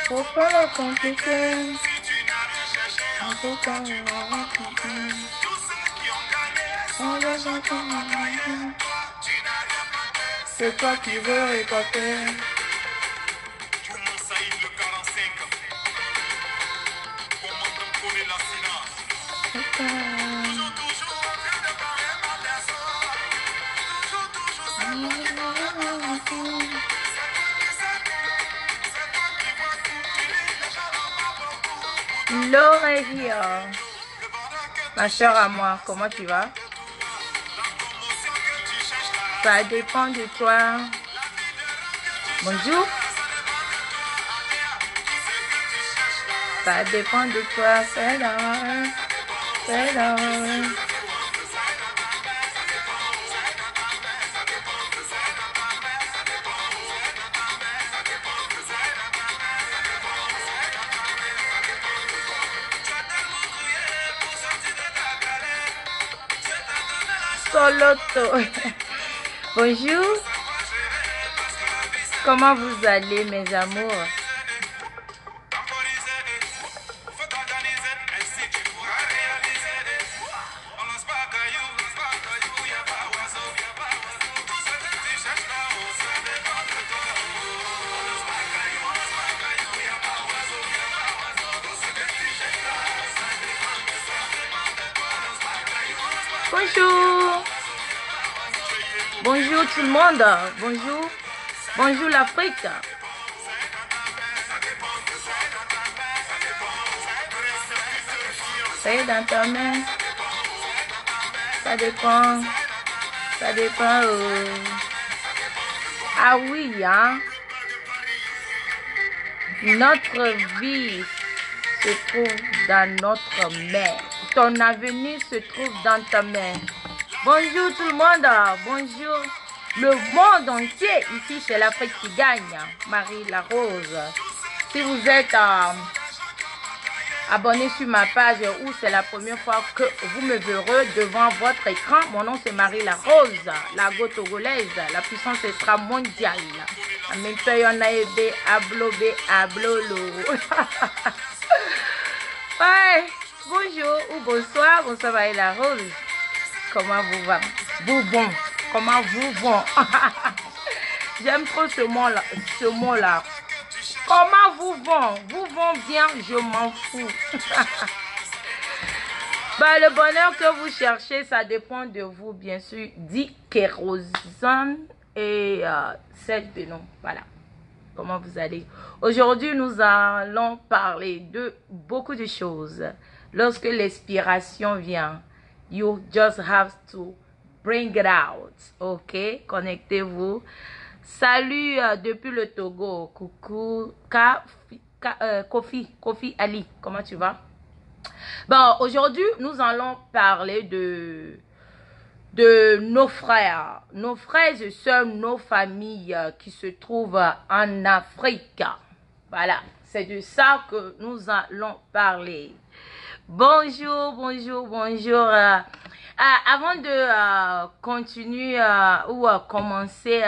Faut pas le compliquer. Faut pas le compliquer. C'est toi qui veux récolter. L'oreille, ma soeur à moi, comment tu vas? Ça dépend de toi. Bonjour. Ça dépend de toi, c'est là. C'est là. Soloto. Bonjour. Comment vous allez, mes amours? Bonjour. Bonjour tout le monde. Bonjour. Bonjour l'Afrique. C'est dans ta main. Ça dépend. Ça dépend. Ah oui, hein. Notre vie se trouve dans notre main. Ton avenir se trouve dans ta main. Bonjour tout le monde. Bonjour le monde entier. Ici, c'est l'Afrique qui gagne. Marie la Rose. Si vous êtes abonné sur ma page ou c'est la première fois que vous me verrez devant votre écran, mon nom c'est Marie la Rose, la go togolaise. La puissance sera mondiale. Ouais. Bonjour ou bonsoir, bonsoir Marie la Rose. Comment vous va? Vous bon? Comment vous vont? J'aime trop ce mot-là. Comment vous vont? Vous vont bien, je m'en fous. Bah, le bonheur que vous cherchez, ça dépend de vous, bien sûr. Dit kérosène et sel de nom. Voilà. Comment vous allez? Aujourd'hui, nous allons parler de beaucoup de choses. Lorsque l'inspiration vient, you just have to bring it out. Ok? Connectez-vous. Salut depuis le Togo. Coucou. Kofi Ali. Comment tu vas? Bon, aujourd'hui, nous allons parler de nos frères et sœurs, nos familles qui se trouvent en Afrique. Voilà, c'est de ça que nous allons parler. Bonjour, bonjour, bonjour. Avant de continuer ou commencer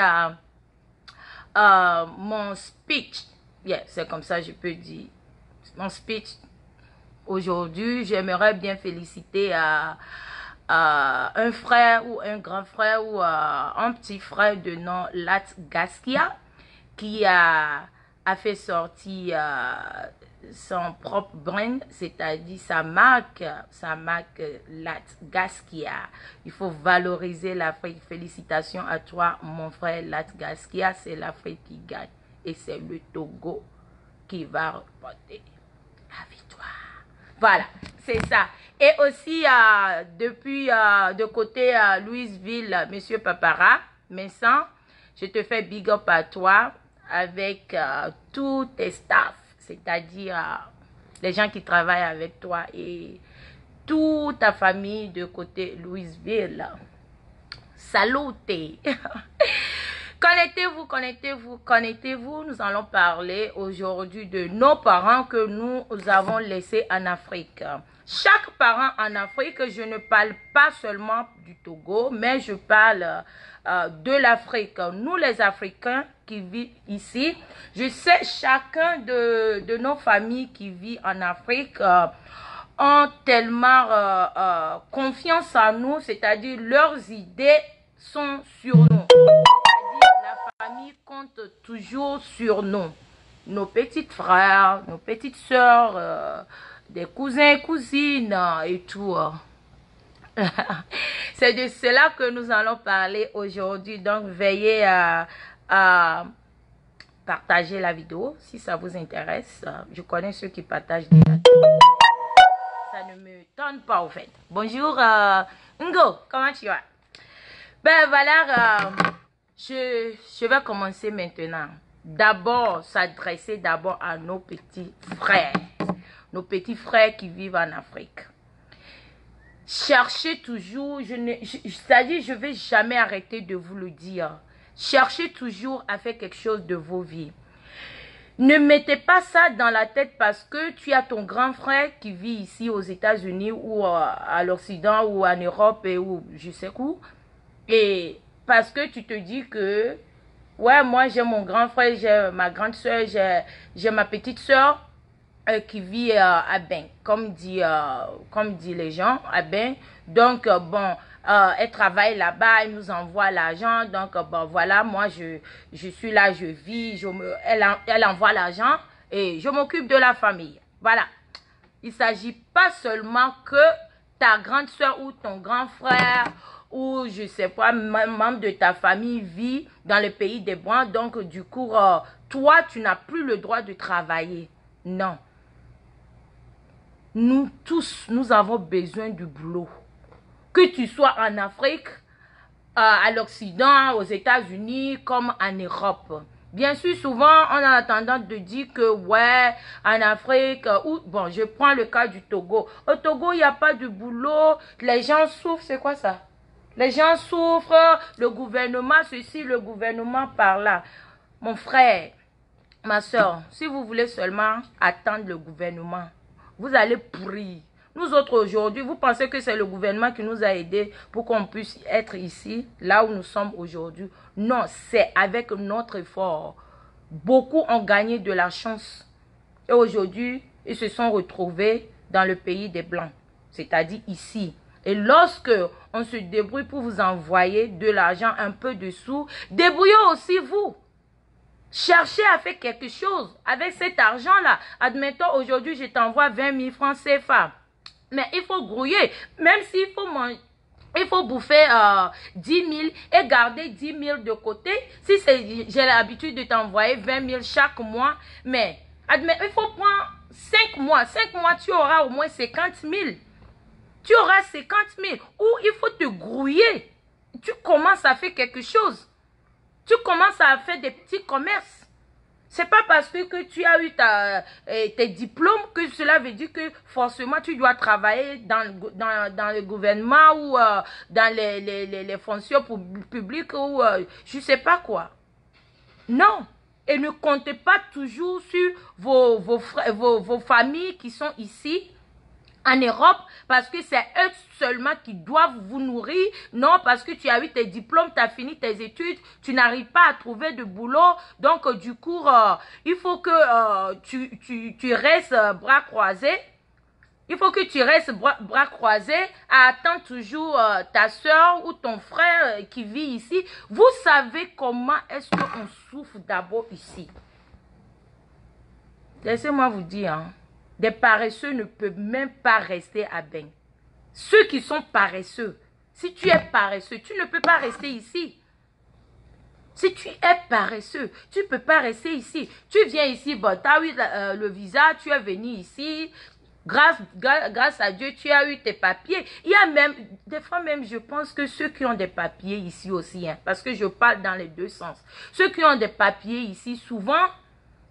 mon speech, yeah, c'est comme ça je peux dire, mon speech aujourd'hui, j'aimerais bien féliciter un frère ou un grand frère ou un petit frère de nom Lat Gaskia qui a fait sortir son propre brand, c'est-à-dire sa marque Lat Gaskia. Il faut valoriser l'Afrique. Félicitations à toi, mon frère Lat Gaskia. C'est l'Afrique qui gagne et c'est le Togo qui va remporter la victoire. Voilà, c'est ça. Et aussi, depuis de côté Louisville, Monsieur Papara, Messan, je te fais big up à toi avec tous tes staffs, c'est-à-dire les gens qui travaillent avec toi et toute ta famille de côté Louisville. Saluté. Connectez-vous, connectez-vous, connectez-vous. Nous allons parler aujourd'hui de nos parents que nous avons laissés en Afrique. Chaque parent en Afrique, je ne parle pas seulement du Togo, mais je parle de l'Afrique. Nous, les Africains qui vivent ici, je sais chacun de nos familles qui vivent en Afrique ont tellement confiance en nous, c'est-à-dire leurs idées sont sur nous. C'est-à-dire la famille compte toujours sur nous. Nos petits frères, nos petites sœurs, des cousins et cousines et tout. C'est de cela que nous allons parler aujourd'hui. Donc, veillez à partager la vidéo si ça vous intéresse. Je connais ceux qui partagent déjà. Ça ne me donne pas au fait. Bonjour, Ngo, comment tu vas? Ben voilà, je vais commencer maintenant. D'abord, s'adresser d'abord à nos petits frères. Nos petits frères qui vivent en Afrique. Cherchez toujours, c'est-à-dire je ne vais jamais arrêter de vous le dire. Cherchez toujours à faire quelque chose de vos vies. Ne mettez pas ça dans la tête parce que tu as ton grand frère qui vit ici aux États-Unis ou à l'Occident ou en Europe et ou je sais où. Et parce que tu te dis que, ouais, moi j'ai mon grand frère, j'ai ma grande soeur, j'ai ma petite soeur qui vit à Ben, comme dit les gens, à Ben. Donc, bon, elle travaille là-bas, elle nous envoie l'argent. Donc, bon, voilà, moi, je suis là, je vis, elle envoie l'argent et je m'occupe de la famille. Voilà. Il ne s'agit pas seulement que ta grande soeur ou ton grand frère ou, je ne sais pas, membre de ta famille vit dans le pays des Blancs. Donc, du coup, toi, tu n'as plus le droit de travailler. Non. Nous tous, nous avons besoin du boulot. Que tu sois en Afrique, à l'Occident, aux États-Unis, comme en Europe. Bien sûr, souvent, on a tendance de dire que, ouais, en Afrique, ou, bon, je prends le cas du Togo. Au Togo, il n'y a pas de boulot, les gens souffrent, c'est quoi ça? Les gens souffrent, le gouvernement ceci, le gouvernement par là. Mon frère, ma soeur, si vous voulez seulement attendre le gouvernement, vous allez pourrir. Nous autres aujourd'hui, vous pensez que c'est le gouvernement qui nous a aidés pour qu'on puisse être ici, là où nous sommes aujourd'hui? Non, c'est avec notre effort. Beaucoup ont gagné de la chance. Et aujourd'hui, ils se sont retrouvés dans le pays des Blancs, c'est-à-dire ici. Et lorsque on se débrouille pour vous envoyer de l'argent, un peu de sous, débrouillez aussi vous. Cherchez à faire quelque chose avec cet argent-là. Admettons, aujourd'hui, je t'envoie 20 000 francs CFA. Mais il faut grouiller. Même s'il faut manger, il faut bouffer 10 000 et garder 10 000 de côté. Si j'ai l'habitude de t'envoyer 20 000 chaque mois, mais admettons, il faut prendre 5 mois. 5 mois, tu auras au moins 50 000. Tu auras 50 000. Ou il faut te grouiller. Tu commences à faire quelque chose. Tu commences à faire des petits commerces. C'est pas parce que tu as eu tes diplômes que cela veut dire que forcément tu dois travailler dans le gouvernement ou dans les fonctions publiques ou je sais pas quoi. Non. Et ne comptez pas toujours sur vos familles qui sont ici en Europe, parce que c'est eux seulement qui doivent vous nourrir. Non, parce que tu as eu tes diplômes, tu as fini tes études, tu n'arrives pas à trouver de boulot. Donc, du coup, il faut que tu restes bras croisés. Il faut que tu restes bras croisés à attendre toujours ta soeur ou ton frère qui vit ici. Vous savez comment est-ce qu'on souffre d'abord ici. Laissez-moi vous dire, hein. Des paresseux ne peuvent même pas rester à Ben. Ceux qui sont paresseux, si tu es paresseux, tu ne peux pas rester ici. Si tu es paresseux, tu ne peux pas rester ici. Tu viens ici, bon, tu as eu le visa, tu es venu ici. Grâce à Dieu, tu as eu tes papiers. Il y a même, des fois même, je pense que ceux qui ont des papiers ici aussi, hein, parce que je parle dans les deux sens. Ceux qui ont des papiers ici, souvent,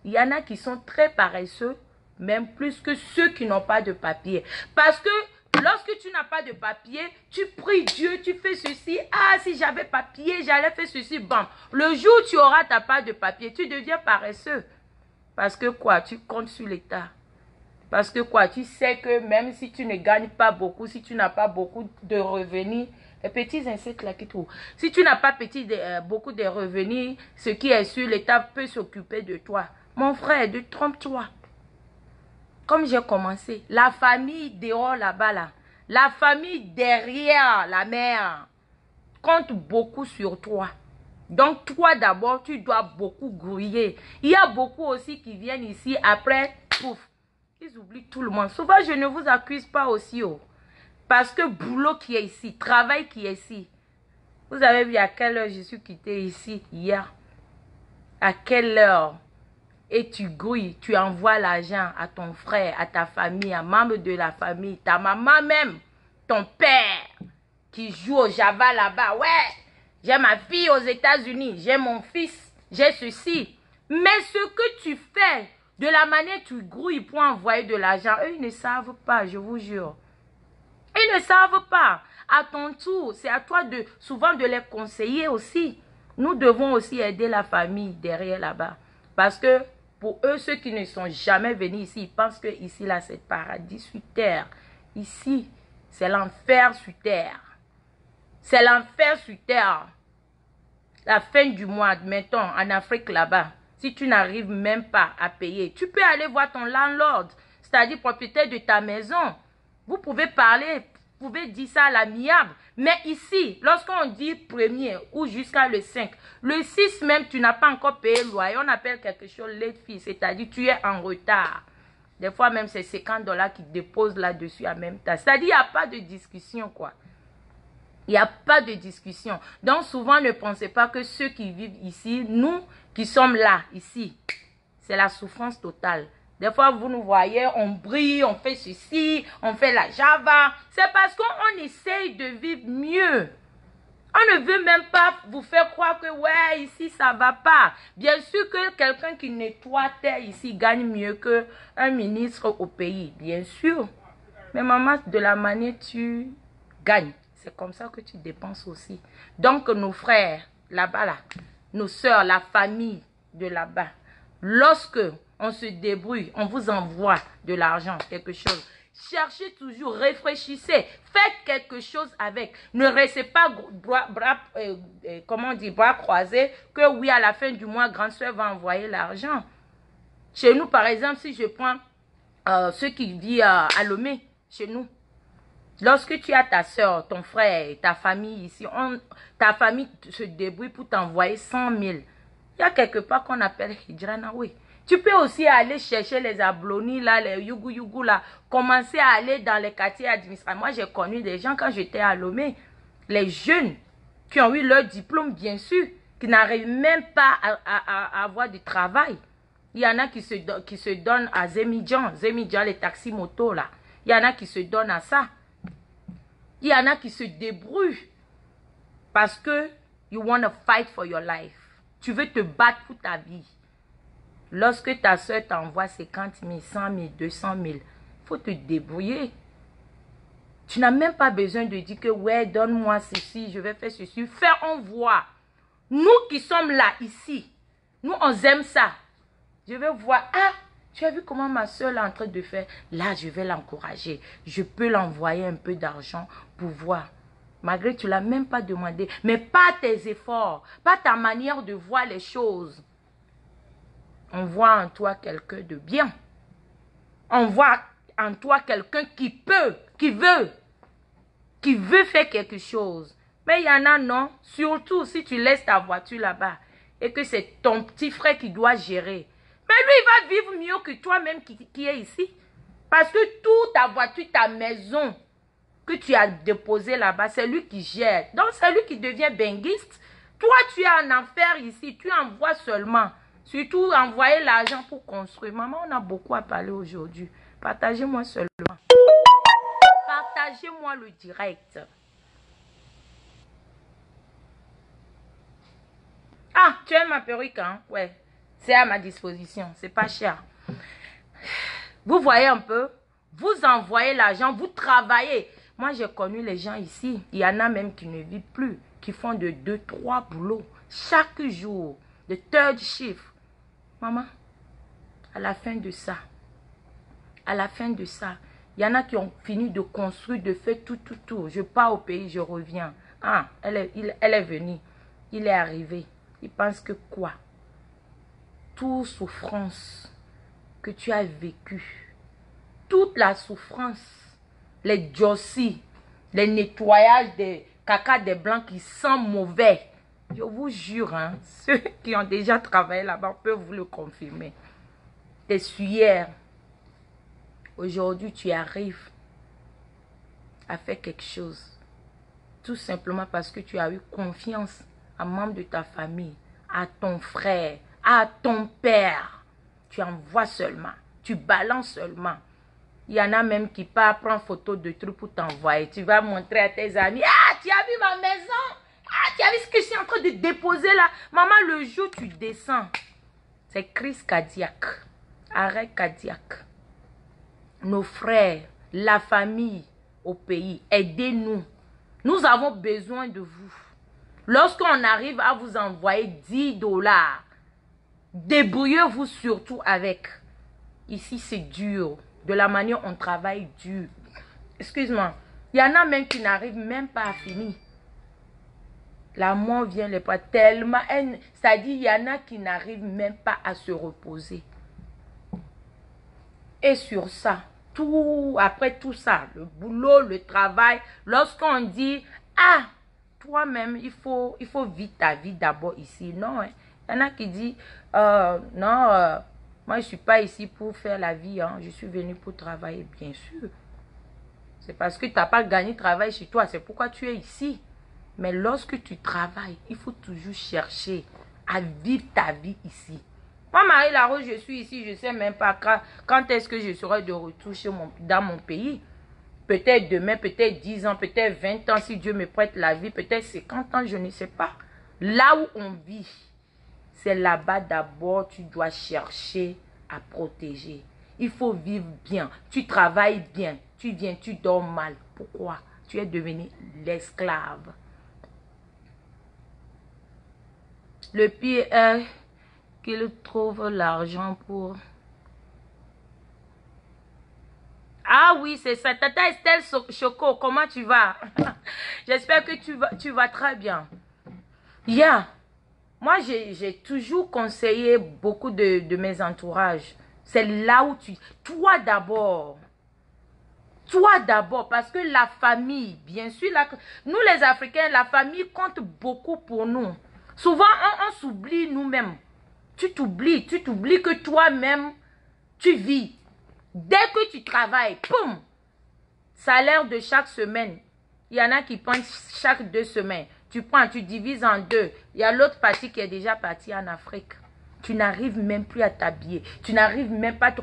il y en a qui sont très paresseux, même plus que ceux qui n'ont pas de papier. Parce que Lorsque tu n'as pas de papier, tu pries Dieu, tu fais ceci. Ah, si j'avais papier, j'allais faire ceci. Bon, le jour où tu auras ta part de papier, tu deviens paresseux. Parce que quoi? Tu comptes sur l'État. Parce que quoi? Tu sais que même si tu ne gagnes pas beaucoup, si tu n'as pas beaucoup de revenus, les petits insectes là qui trouvent. Si tu n'as pas beaucoup de revenus, ce qui est sûr, l'État peut s'occuper de toi. Mon frère, trompe-toi. Comme j'ai commencé, la famille dehors là-bas, là, la famille derrière la mère compte beaucoup sur toi. Donc toi d'abord, tu dois beaucoup grouiller. Il y a beaucoup aussi qui viennent ici après, pouf, ils oublient tout le monde. Souvent, je ne vous accuse pas aussi, oh, parce que boulot qui est ici, travail qui est ici. Vous avez vu à quelle heure je suis quitté ici hier? À quelle heure? Et tu grouilles, tu envoies l'argent à ton frère, à ta famille, à membre de la famille, ta maman même, ton père qui joue au Java là-bas. Ouais, j'ai ma fille aux États-Unis, j'ai mon fils, j'ai ceci. Mais ce que tu fais, de la manière tu grouilles pour envoyer de l'argent, eux, ils ne savent pas, je vous jure. Ils ne savent pas. À ton tour, c'est à toi souvent de les conseiller aussi. Nous devons aussi aider la famille derrière là-bas. Parce que pour eux, ceux qui ne sont jamais venus ici, ils pensent que ici, là, c'est le paradis sur terre. Ici, c'est l'enfer sur terre. C'est l'enfer sur terre. La fin du mois, admettons, en Afrique là-bas, si tu n'arrives même pas à payer, tu peux aller voir ton landlord, c'est-à-dire propriétaire de ta maison. Vous pouvez parler, vous pouvez dire ça à l'amiable. Mais ici, lorsqu'on dit premier ou jusqu'à le 5, le 6 même, tu n'as pas encore payé le loyer. On appelle quelque chose late fee, c'est-à-dire tu es en retard. Des fois même, c'est 50 $ qui déposent là-dessus en même temps. C'est-à-dire, il n'y a pas de discussion, quoi. Il n'y a pas de discussion. Donc, souvent, ne pensez pas que ceux qui vivent ici, nous qui sommes là, ici, c'est la souffrance totale. Des fois, vous nous voyez, on brille, on fait ceci, on fait la Java. C'est parce qu'on essaye de vivre mieux. On ne veut même pas vous faire croire que, ouais, ici, ça ne va pas. Bien sûr que quelqu'un qui nettoie terre ici gagne mieux qu'un ministre au pays. Bien sûr. Mais maman, de la manière tu gagnes, c'est comme ça que tu dépenses aussi. Donc, nos frères, là-bas, là, nos soeurs, la famille de là-bas, lorsque on se débrouille, on vous envoie de l'argent, quelque chose. Cherchez toujours, réfléchissez, faites quelque chose avec. Ne restez pas bras croisés que oui, à la fin du mois, grande soeur va envoyer l'argent. Chez nous, par exemple, si je prends ceux qui vivent à Lomé, chez nous, lorsque tu as ta soeur, ton frère, ta famille ici, ta famille se débrouille pour t'envoyer 100 000. Il y a quelque part qu'on appelle Hijrana, oui. Tu peux aussi aller chercher les ablonis là, les yougou là, commencer à aller dans les quartiers administratifs. Moi, j'ai connu des gens quand j'étais à Lomé, les jeunes qui ont eu leur diplôme, bien sûr, qui n'arrivent même pas à avoir du travail. Il y en a qui se donnent à Zemidjan, les taxis motos là. Il y en a qui se donnent à ça. Il y en a qui se débrouillent parce que you want to fight for your life. Tu veux te battre pour ta vie. Lorsque ta soeur t'envoie 50 000, 100 000, 200 000, il faut te débrouiller. Tu n'as même pas besoin de dire que ouais, donne-moi ceci, je vais faire ceci. Fais, on voit. Nous qui sommes là, ici, nous on aime ça. Je vais voir, ah, tu as vu comment ma soeur est en train de faire? Là, je vais l'encourager. Je peux l'envoyer un peu d'argent pour voir. Malgré que tu ne l'as même pas demandé. Mais pas tes efforts, pas ta manière de voir les choses. On voit en toi quelqu'un de bien. On voit en toi quelqu'un qui peut, qui veut faire quelque chose. Mais il y en a non. Surtout si tu laisses ta voiture là-bas et que c'est ton petit frère qui doit gérer. Mais lui, il va vivre mieux que toi-même qui est ici. Parce que toute ta voiture, ta maison que tu as déposée là-bas, c'est lui qui gère. Donc, c'est lui qui devient benguiste. Toi, tu es en enfer ici. Tu envoies seulement. Surtout, envoyer l'argent pour construire. Maman, on a beaucoup à parler aujourd'hui. Partagez-moi seulement. Partagez-moi le direct. Ah, tu aimes ma perruque, hein? Ouais. C'est à ma disposition. C'est pas cher. Vous voyez un peu? Vous envoyez l'argent, vous travaillez. Moi, j'ai connu les gens ici. Il y en a même qui ne vivent plus, qui font de 2, 3 boulots chaque jour, de third shift. Maman, à la fin de ça, il y en a qui ont fini de construire, de faire tout. Je pars au pays, je reviens. Ah, elle est venue. Il est arrivé. Il pense que quoi? Toute souffrance que tu as vécue, toute la souffrance, les jossis, les nettoyages des caca des blancs qui sentent mauvais. Je vous jure, hein, ceux qui ont déjà travaillé là-bas peuvent vous le confirmer. Tes sueurs. Aujourd'hui, tu arrives à faire quelque chose. Tout simplement parce que tu as eu confiance à un membre de ta famille, à ton frère, à ton père. Tu envoies seulement. Tu balances seulement. Il y en a même qui partent prendre photo de trucs pour t'envoyer. Tu vas montrer à tes amis. Ah, tu as vu ma maison? Ah, tu as vu ce que je suis en train de déposer là? Maman, le jour où tu descends, c'est crise cardiaque. Arrêt cardiaque. Nos frères, la famille au pays, aidez-nous. Nous avons besoin de vous. Lorsqu'on arrive à vous envoyer 10 $, débrouillez-vous surtout avec. Ici, c'est dur. De la manière on travaille dur. Excuse-moi. Il y en a même qui n'arrivent même pas à finir. La mort vient les pas tellement. C'est-à-dire, il y en a qui n'arrivent même pas à se reposer. Et sur ça, après tout ça, le boulot, le travail, lorsqu'on dit, ah, toi-même, il faut vivre ta vie d'abord ici. Non, hein. Il y en a qui disent, non, moi, je ne suis pas ici pour faire la vie. Hein. Je suis venu pour travailler, bien sûr. C'est parce que tu n'as pas gagné travail chez toi. C'est pourquoi tu es ici. Mais lorsque tu travailles, il faut toujours chercher à vivre ta vie ici. Moi, Marie-Larose, je suis ici. Je ne sais même pas quand est-ce que je serai de retour dans mon pays. Peut-être demain, peut-être 10 ans, peut-être 20 ans, si Dieu me prête la vie. Peut-être 50 ans, je ne sais pas. Là où on vit, c'est là-bas d'abord, tu dois chercher à protéger. Il faut vivre bien. Tu travailles bien. Tu viens, tu dors mal. Pourquoi? Tu es devenu l'esclave. Le pire est qu'il trouve l'argent pour... Ah oui, c'est ça. Tata Estelle Choco, comment tu vas? J'espère que tu vas très bien. Yeah. Moi, j'ai toujours conseillé beaucoup de mes entourages. C'est là où tu... Toi d'abord. Toi d'abord. Parce que la famille, bien sûr, nous les Africains, la famille compte beaucoup pour nous. Souvent, on s'oublie nous-mêmes. Tu t'oublies que toi-même, tu vis. Dès que tu travailles, poum, salaire de chaque semaine. Il y en a qui prennent chaque 2 semaines. Tu prends, tu divises en 2. Il y a l'autre partie qui est déjà partie en Afrique. Tu n'arrives même plus à t'habiller. Tu n'arrives même pas...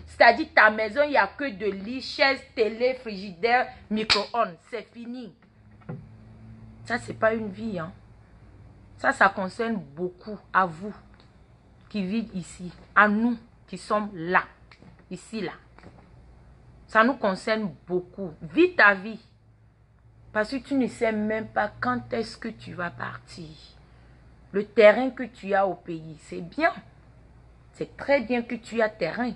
C'est-à-dire ta maison, il n'y a que de lit, chaise, télé, frigidaire, micro-ondes. C'est fini. Ça, ce n'est pas une vie. Hein. Ça concerne beaucoup à vous qui vivent ici. À nous qui sommes là. Ici, là. Ça nous concerne beaucoup. Vis ta vie. Parce que tu ne sais même pas quand est-ce que tu vas partir. Le terrain que tu as au pays, c'est bien. C'est très bien que tu as terrain.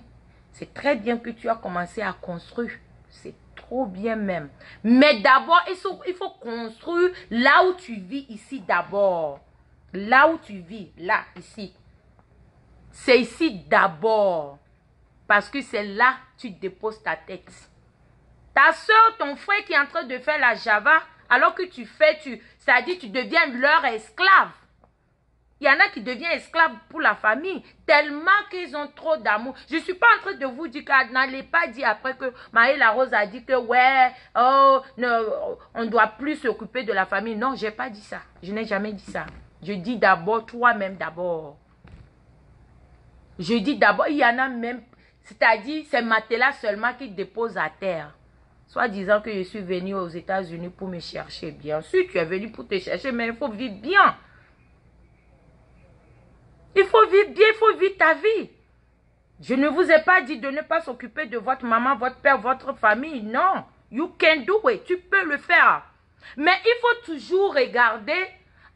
C'est très bien que tu as commencé à construire. C'est trop bien même. Mais d'abord, il faut construire là où tu vis ici d'abord. Là où tu vis, là, ici. C'est ici d'abord. Parce que c'est là que tu déposes ta tête. Ta soeur, ton frère qui est en train de faire la Java, alors que tu fais, c'est-à-dire tu deviens leur esclave. Il y en a qui deviennent esclaves pour la famille, tellement qu'ils ont trop d'amour. Je ne suis pas en train de vous dire que n'allez pas dire après que Marie-Larose a dit que ouais, oh, non, on ne doit plus s'occuper de la famille. Non, je n'ai pas dit ça. Je n'ai jamais dit ça. Je dis d'abord, toi-même d'abord. Je dis d'abord, il y en a même, c'est-à-dire c'est matelas seulement qui dépose à terre. Soit disant que je suis venu aux États-Unis pour me chercher. Bien sûr, tu es venu pour te chercher, mais il faut vivre bien. Il faut vivre bien, il faut vivre ta vie. Je ne vous ai pas dit de ne pas s'occuper de votre maman, votre père, votre famille. Non. You can do it. Tu peux le faire. Mais il faut toujours regarder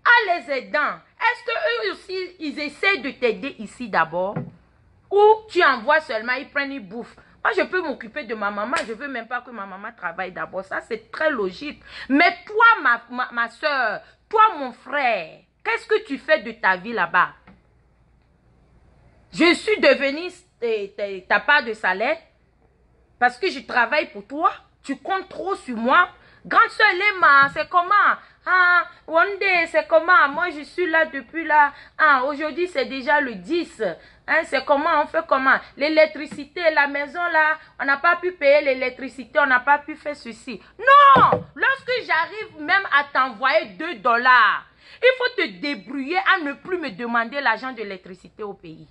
à les aidants. Est-ce qu'eux aussi, ils essaient de t'aider ici d'abord? Ou tu envoies seulement, ils prennent, ils bouffent. Moi, je peux m'occuper de ma maman. Je ne veux même pas que ma maman travaille d'abord. Ça, c'est très logique. Mais toi, ma soeur, toi, mon frère, qu'est-ce que tu fais de ta vie là-bas? Je suis devenue ta part de salaire parce que je travaille pour toi. Tu comptes trop sur moi. Grande soeur Lema, c'est comment? Ah, one day, c'est comment? Moi, je suis là depuis là. Ah, aujourd'hui, c'est déjà le 10. Hein, c'est comment? On fait comment? L'électricité, la maison là, on n'a pas pu payer l'électricité, on n'a pas pu faire ceci. Non! Lorsque j'arrive même à t'envoyer 2 dollars, il faut te débrouiller à ne plus me demander l'argent de l'électricité au pays.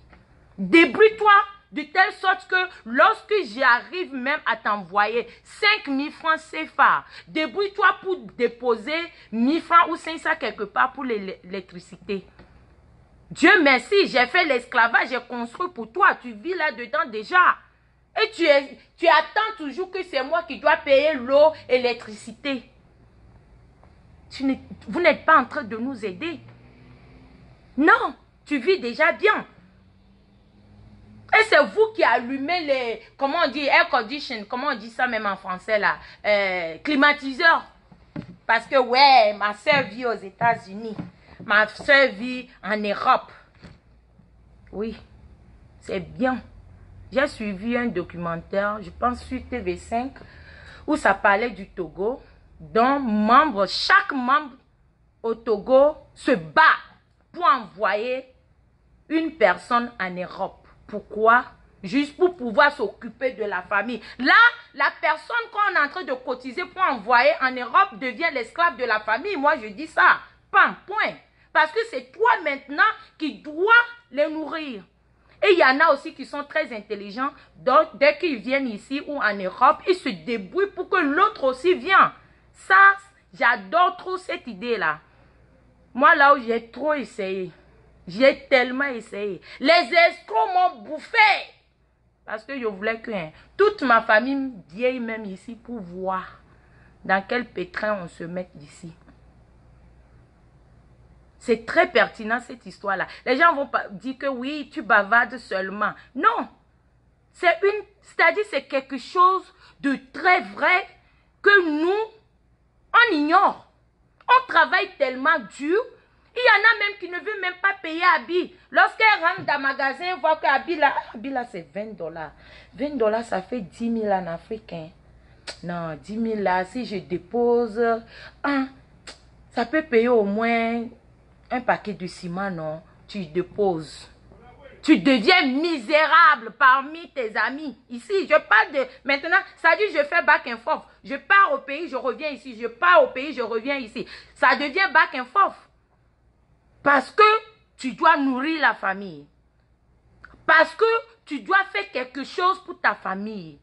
Débrouille-toi de telle sorte que lorsque j'arrive même à t'envoyer 5 000 francs CFA, débrouille-toi pour déposer 1 000 francs ou 500 quelque part pour l'électricité. Dieu merci, j'ai fait l'esclavage, j'ai construit pour toi, tu vis là-dedans déjà. Et tu attends toujours que c'est moi qui dois payer l'eau et l'électricité. Vous n'êtes pas en train de nous aider. Non, tu vis déjà bien. Et c'est vous qui allumez les, comment on dit, air condition, comment on dit ça même en français là, climatiseur. Parce que ouais, ma soeur vit aux États-Unis, ma soeur vit en Europe. Oui, c'est bien. J'ai suivi un documentaire, je pense sur TV5, où ça parlait du Togo, dont chaque membre au Togo se bat pour envoyer une personne en Europe. Pourquoi? Juste pour pouvoir s'occuper de la famille. Là, la personne qu'on est en train de cotiser pour envoyer en Europe devient l'esclave de la famille. Moi, je dis ça. Pam, point. Parce que c'est toi maintenant qui dois les nourrir. Et il y en a aussi qui sont très intelligents. Donc, dès qu'ils viennent ici ou en Europe, ils se débrouillent pour que l'autre aussi vienne. Ça, j'adore trop cette idée-là. Moi, là où j'ai trop essayé, j'ai tellement essayé. Les escrocs m'ont bouffé. Parce que je voulais que toute ma famille vienne même ici pour voir dans quel pétrin on se met ici. C'est très pertinent cette histoire-là. Les gens vont pas dire que oui, tu bavardes seulement. Non. C'est-à-dire c'est quelque chose de très vrai que nous, on ignore. On travaille tellement dur. Il y en a même qui ne veulent même pas payer Abi. Lorsqu'elle rentre dans le magasin, voit que Abi là c'est 20 dollars. 20 dollars, ça fait 10 000 en Afrique. Hein. Non, 10 000 là, si je dépose, ça peut payer au moins un paquet de ciment, non? Tu déposes. Tu deviens misérable parmi tes amis. Ici, je parle de... Maintenant, ça dit je fais back and forth. Je pars au pays, je reviens ici. Je pars au pays, je reviens ici. Ça devient back and forth. Parce que tu dois nourrir la famille. Parce que tu dois faire quelque chose pour ta famille.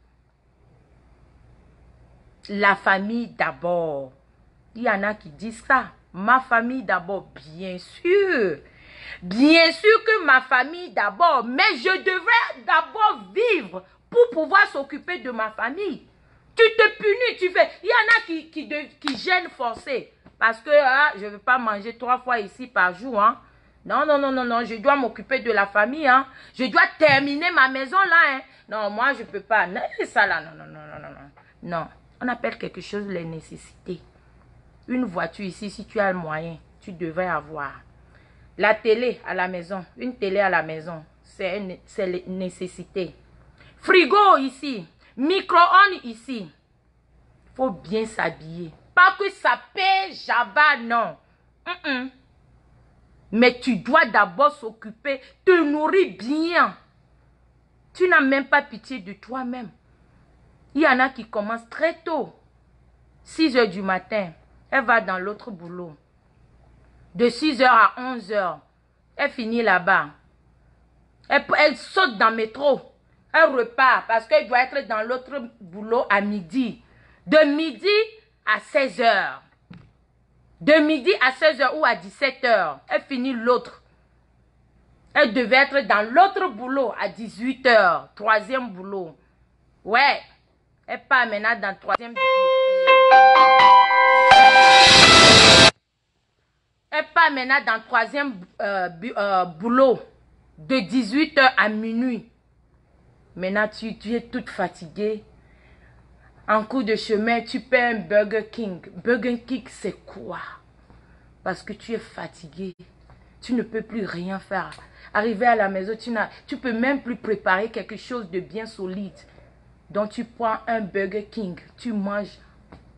La famille d'abord. Il y en a qui disent ça. Ma famille d'abord, bien sûr. Bien sûr que ma famille d'abord. Mais je devrais d'abord vivre pour pouvoir s'occuper de ma famille. Tu te punis, tu fais. Il y en a qui gênent forcé. Parce que je ne veux pas manger 3 fois ici par jour. Hein. Non, non, non, non, non. Je dois m'occuper de la famille. Hein. Je dois terminer ma maison là. Hein. Non, moi, je ne peux pas. Non, ça là, non, non, non, non, non, non. Non, on appelle quelque chose les nécessités. Une voiture ici, si tu as le moyen, tu devrais avoir. La télé à la maison, une télé à la maison, c'est les nécessités. Frigo ici, micro-ondes ici. Il faut bien s'habiller. Pas que ça paie Java, non. Mais tu dois d'abord s'occuper, te nourrir bien. Tu n'as même pas pitié de toi-même. Il y en a qui commencent très tôt. 6 h du matin, elle va dans l'autre boulot. De 6 h à 11 h, elle finit là-bas. Elle saute dans le métro. Elle repart parce qu'elle doit être dans l'autre boulot à midi. De midi à 16 h. De midi à 16 h ou à 17 h, elle finit l'autre. Elle devait être dans l'autre boulot à 18 h. Troisième boulot. Ouais. Elle part maintenant dans le troisième boulot. Elle part maintenant dans le troisième boulot. De 18 h à minuit. Maintenant, tu es toute fatiguée. En cours de chemin, tu perds un Burger King. Burger King, c'est quoi? Parce que tu es fatigué. Tu ne peux plus rien faire. Arrivé à la maison, tu peux même plus préparer quelque chose de bien solide. Donc, tu prends un Burger King. Tu manges.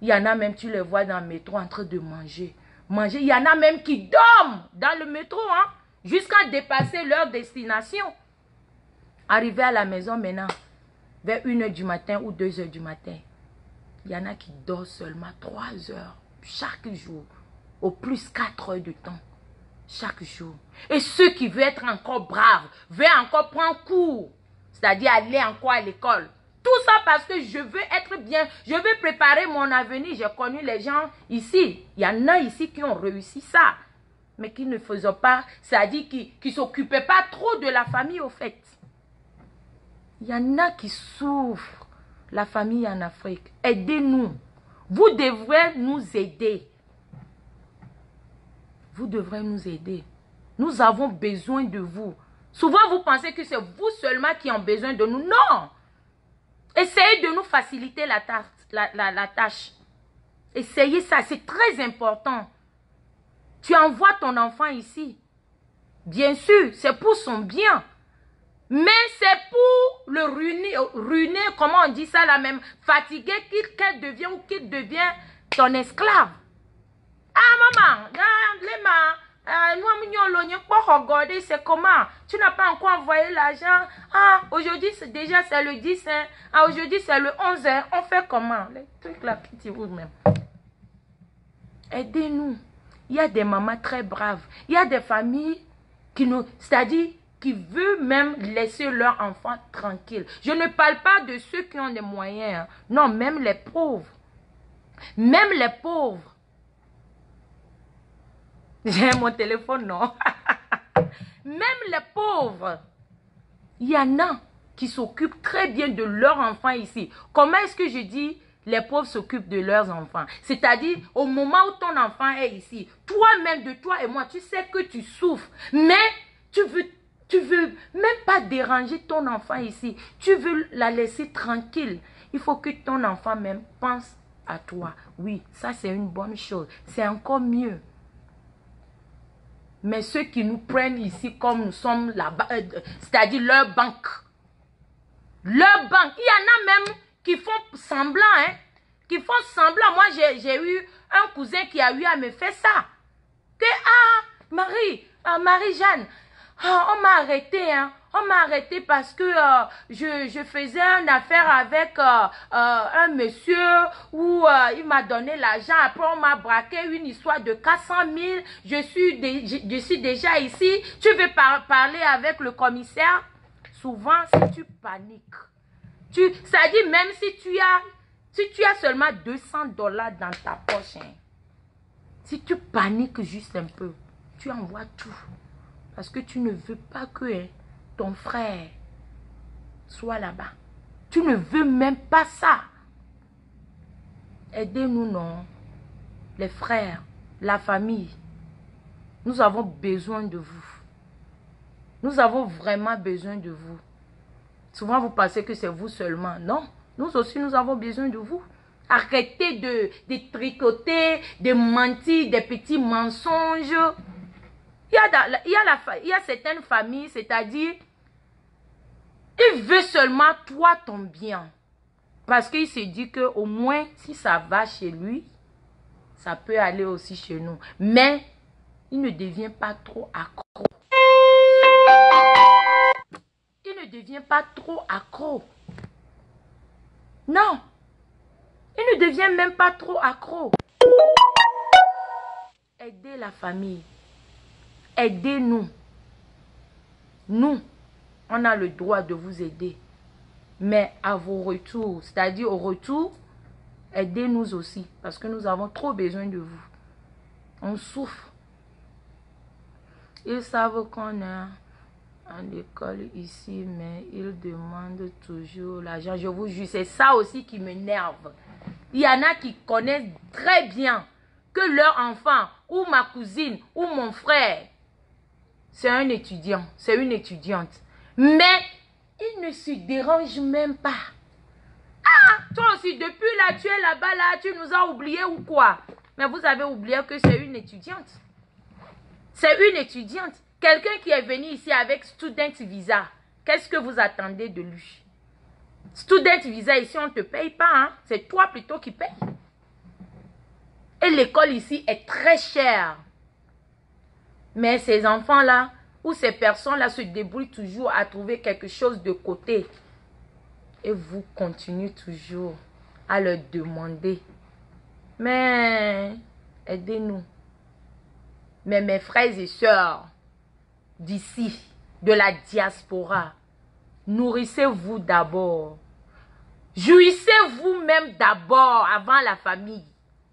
Il y en a même, tu les vois dans le métro en train de manger. Il y en a même qui dorment dans le métro, hein, jusqu'à dépasser leur destination. Arrivé à la maison maintenant, vers 1 h du matin ou 2 h du matin, il y en a qui dorment seulement 3 heures chaque jour. Au plus 4 heures de temps chaque jour. Et ceux qui veulent être encore braves, veulent encore prendre cours, c'est-à-dire aller encore à l'école. Tout ça parce que je veux être bien, je veux préparer mon avenir. J'ai connu les gens ici. Il y en a ici qui ont réussi ça, mais qui ne faisaient pas, c'est-à-dire qui ne s'occupaient pas trop de la famille au fait. Il y en a qui souffrent. La famille en Afrique. Aidez-nous. Vous devrez nous aider. Vous devrez nous aider. Nous avons besoin de vous. Souvent, vous pensez que c'est vous seulement qui avez besoin de nous. Non. Essayez de nous faciliter la tâche. Essayez ça. C'est très important. Tu envoies ton enfant ici. Bien sûr, c'est pour son bien. Mais c'est pour le ruiner, comment on dit ça là même, fatigué, qu'elle devient ou qu'il devient ton esclave. Ah maman, nous c'est comment? Tu n'as pas encore envoyé l'argent? Ah, aujourd'hui c'est le 10, hein? Ah, aujourd'hui c'est le 11, hein? On fait comment? Les trucs là qui tirent même. Aidez-nous. Il y a des mamans très braves. Il y a des familles qui nous, c'est-à-dire qui veulent même laisser leur enfant tranquille. Je ne parle pas de ceux qui ont des moyens. Hein. Non, même les pauvres. Même les pauvres. J'ai mon téléphone, non. Même les pauvres. Il y en a qui s'occupent très bien de leurs enfants ici. Comment est-ce que je dis les pauvres s'occupent de leurs enfants? C'est-à-dire, au moment où ton enfant est ici, toi-même, de toi et moi, tu sais que tu souffres. Mais tu veux même pas déranger ton enfant ici. Tu veux la laisser tranquille. Il faut que ton enfant même pense à toi. Oui, ça c'est une bonne chose. C'est encore mieux. Mais ceux qui nous prennent ici comme nous sommes là-bas, c'est-à-dire leur banque. Leur banque. Il y en a même qui font semblant, hein. Qui font semblant. Moi, j'ai eu un cousin qui a eu à me faire ça. Que, Marie-Jeanne, on m'a arrêté, hein. On m'a arrêté parce que je faisais une affaire avec un monsieur où il m'a donné l'argent. Après, on m'a braqué une histoire de 400 000. Je suis déjà ici. Tu veux parler avec le commissaire? Souvent, si tu paniques, ça dit même si tu as seulement $200 dans ta poche, hein, si tu paniques juste un peu, tu envoies tout. Parce que tu ne veux pas que ton frère soit là-bas. Tu ne veux même pas ça. Aidez-nous, non. Les frères, la famille. Nous avons besoin de vous. Nous avons vraiment besoin de vous. Souvent, vous pensez que c'est vous seulement. Non, nous aussi, nous avons besoin de vous. Arrêtez de tricoter, de mentir, des petits mensonges. Il y a certaines familles, c'est-à-dire, il veut seulement toi ton bien. Parce qu'il se dit qu'au moins, si ça va chez lui, ça peut aller aussi chez nous. Mais, il ne devient pas trop accro. Il ne devient pas trop accro. Non. Il ne devient même pas trop accro. Aidez la famille. Aidez-nous. Nous, on a le droit de vous aider. Mais à vos retours, c'est-à-dire au retour, aidez-nous aussi. Parce que nous avons trop besoin de vous. On souffre. Ils savent qu'on est à l'école ici, mais ils demandent toujours l'argent. Je vous jure, c'est ça aussi qui m'énerve. Il y en a qui connaissent très bien que leur enfant, ou ma cousine, ou mon frère, c'est un étudiant, c'est une étudiante. Mais ils ne se dérangent même pas. Ah, toi aussi, depuis là, tu es là-bas, là, tu nous as oubliés ou quoi? Mais vous avez oublié que c'est une étudiante. C'est une étudiante. Quelqu'un qui est venu ici avec student visa. Qu'est-ce que vous attendez de lui? Student visa, ici, on ne te paye pas. Hein? C'est toi plutôt qui paye. Et l'école ici est très chère. Mais ces enfants-là, ou ces personnes-là se débrouillent toujours à trouver quelque chose de côté. Et vous continuez toujours à leur demander. Mais aidez-nous. Mais mes frères et sœurs d'ici, de la diaspora, nourrissez-vous d'abord. Jouissez vous-même d'abord avant la famille.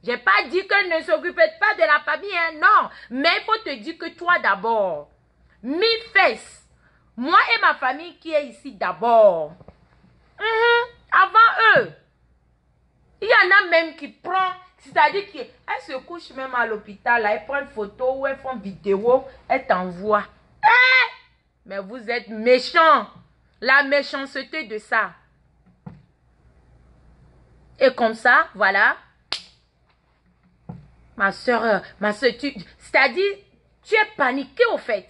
Je n'ai pas dit que ne s'occupez pas de la famille, hein, non. Mais il faut te dire que toi d'abord. Me first. Moi et ma famille qui est ici d'abord. Avant eux. Il y en a même qui prennent, c'est-à-dire qu'elles se couchent même à l'hôpital, elles prennent photo ou elles font vidéo, elles t'envoient. Mais vous êtes méchants. La méchanceté de ça. Et comme ça, voilà. Ma soeur, c'est-à-dire, tu es paniqué au fait.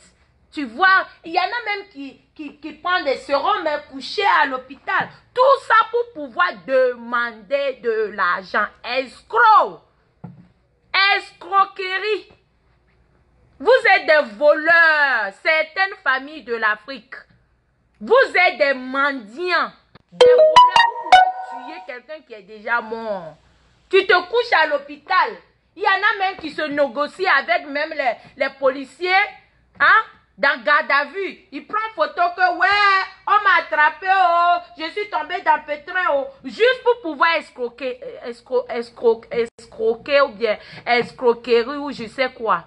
Tu vois, il y en a même qui prennent des sérums et couchés à l'hôpital. Tout ça pour pouvoir demander de l'argent. Escroc. Escroquerie. Vous êtes des voleurs. Certaines familles de l'Afrique. Vous êtes des mendiants. Des voleurs. Vous pouvez tuer quelqu'un qui est déjà mort. Tu te couches à l'hôpital. Il y en a même qui se négocient avec même les policiers. Hein? Dans garde à vue. Ils prennent photo que ouais, on m'a attrapé, oh, je suis tombé dans le pétrin, oh. Juste pour pouvoir escroquer, escroquer ou bien escroquerie ou je sais quoi.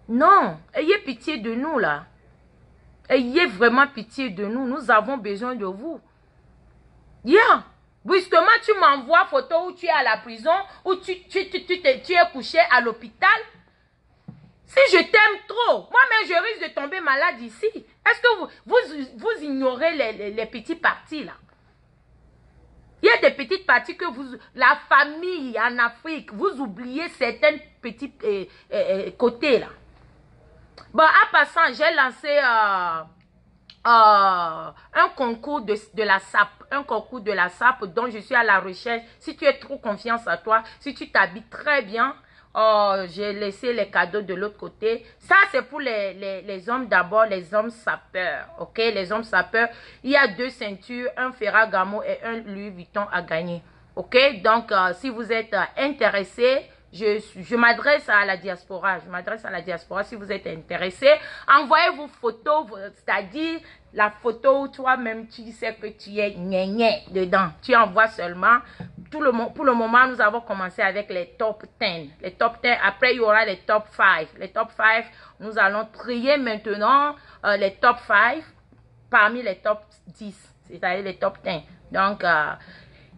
Non, ayez pitié de nous là. Ayez vraiment pitié de nous. Nous avons besoin de vous. Yeah. Brusquement, tu m'envoies photo où tu es à la prison, où tu es couché à l'hôpital. Si je t'aime trop, moi-même je risque de tomber malade ici. Est-ce que vous ignorez les petits parties là? Il y a des petites parties que la famille en Afrique, vous oubliez certains petits côtés là. Bon, à passant, j'ai lancé un concours de la SAP. Un concours de la SAP dont je suis à la recherche. Si tu es trop confiance à toi, si tu t'habilles très bien, j'ai laissé les cadeaux de l'autre côté. Ça, c'est pour les hommes d'abord, les hommes sapeurs. Ok, les hommes sapeurs. Il y a 2 ceintures, un Ferragamo et un Louis Vuitton à gagner. Ok, donc si vous êtes intéressé, je m'adresse à la diaspora. Je m'adresse à la diaspora. Si vous êtes intéressé, envoyez vos photos, c'est-à-dire la photo où toi-même tu sais que tu es gné dedans. Tu envoies seulement. Pour le moment, nous avons commencé avec les top 10. Les top 10. Après, il y aura les top 5. Les top 5, nous allons trier maintenant les top 5 parmi les top 10. C'est-à-dire les top 10. Donc,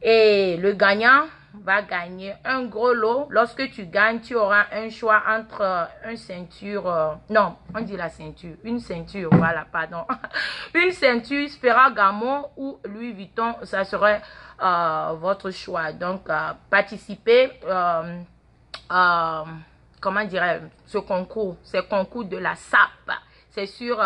et le gagnant va gagner un gros lot. Lorsque tu gagnes, tu auras un choix entre une ceinture, non, on dit la ceinture, une ceinture, voilà, pardon. Une ceinture Ferragamo ou Louis Vuitton, ça serait votre choix. Donc, participez, comment dirais-je, ce concours de la SAP. C'est sur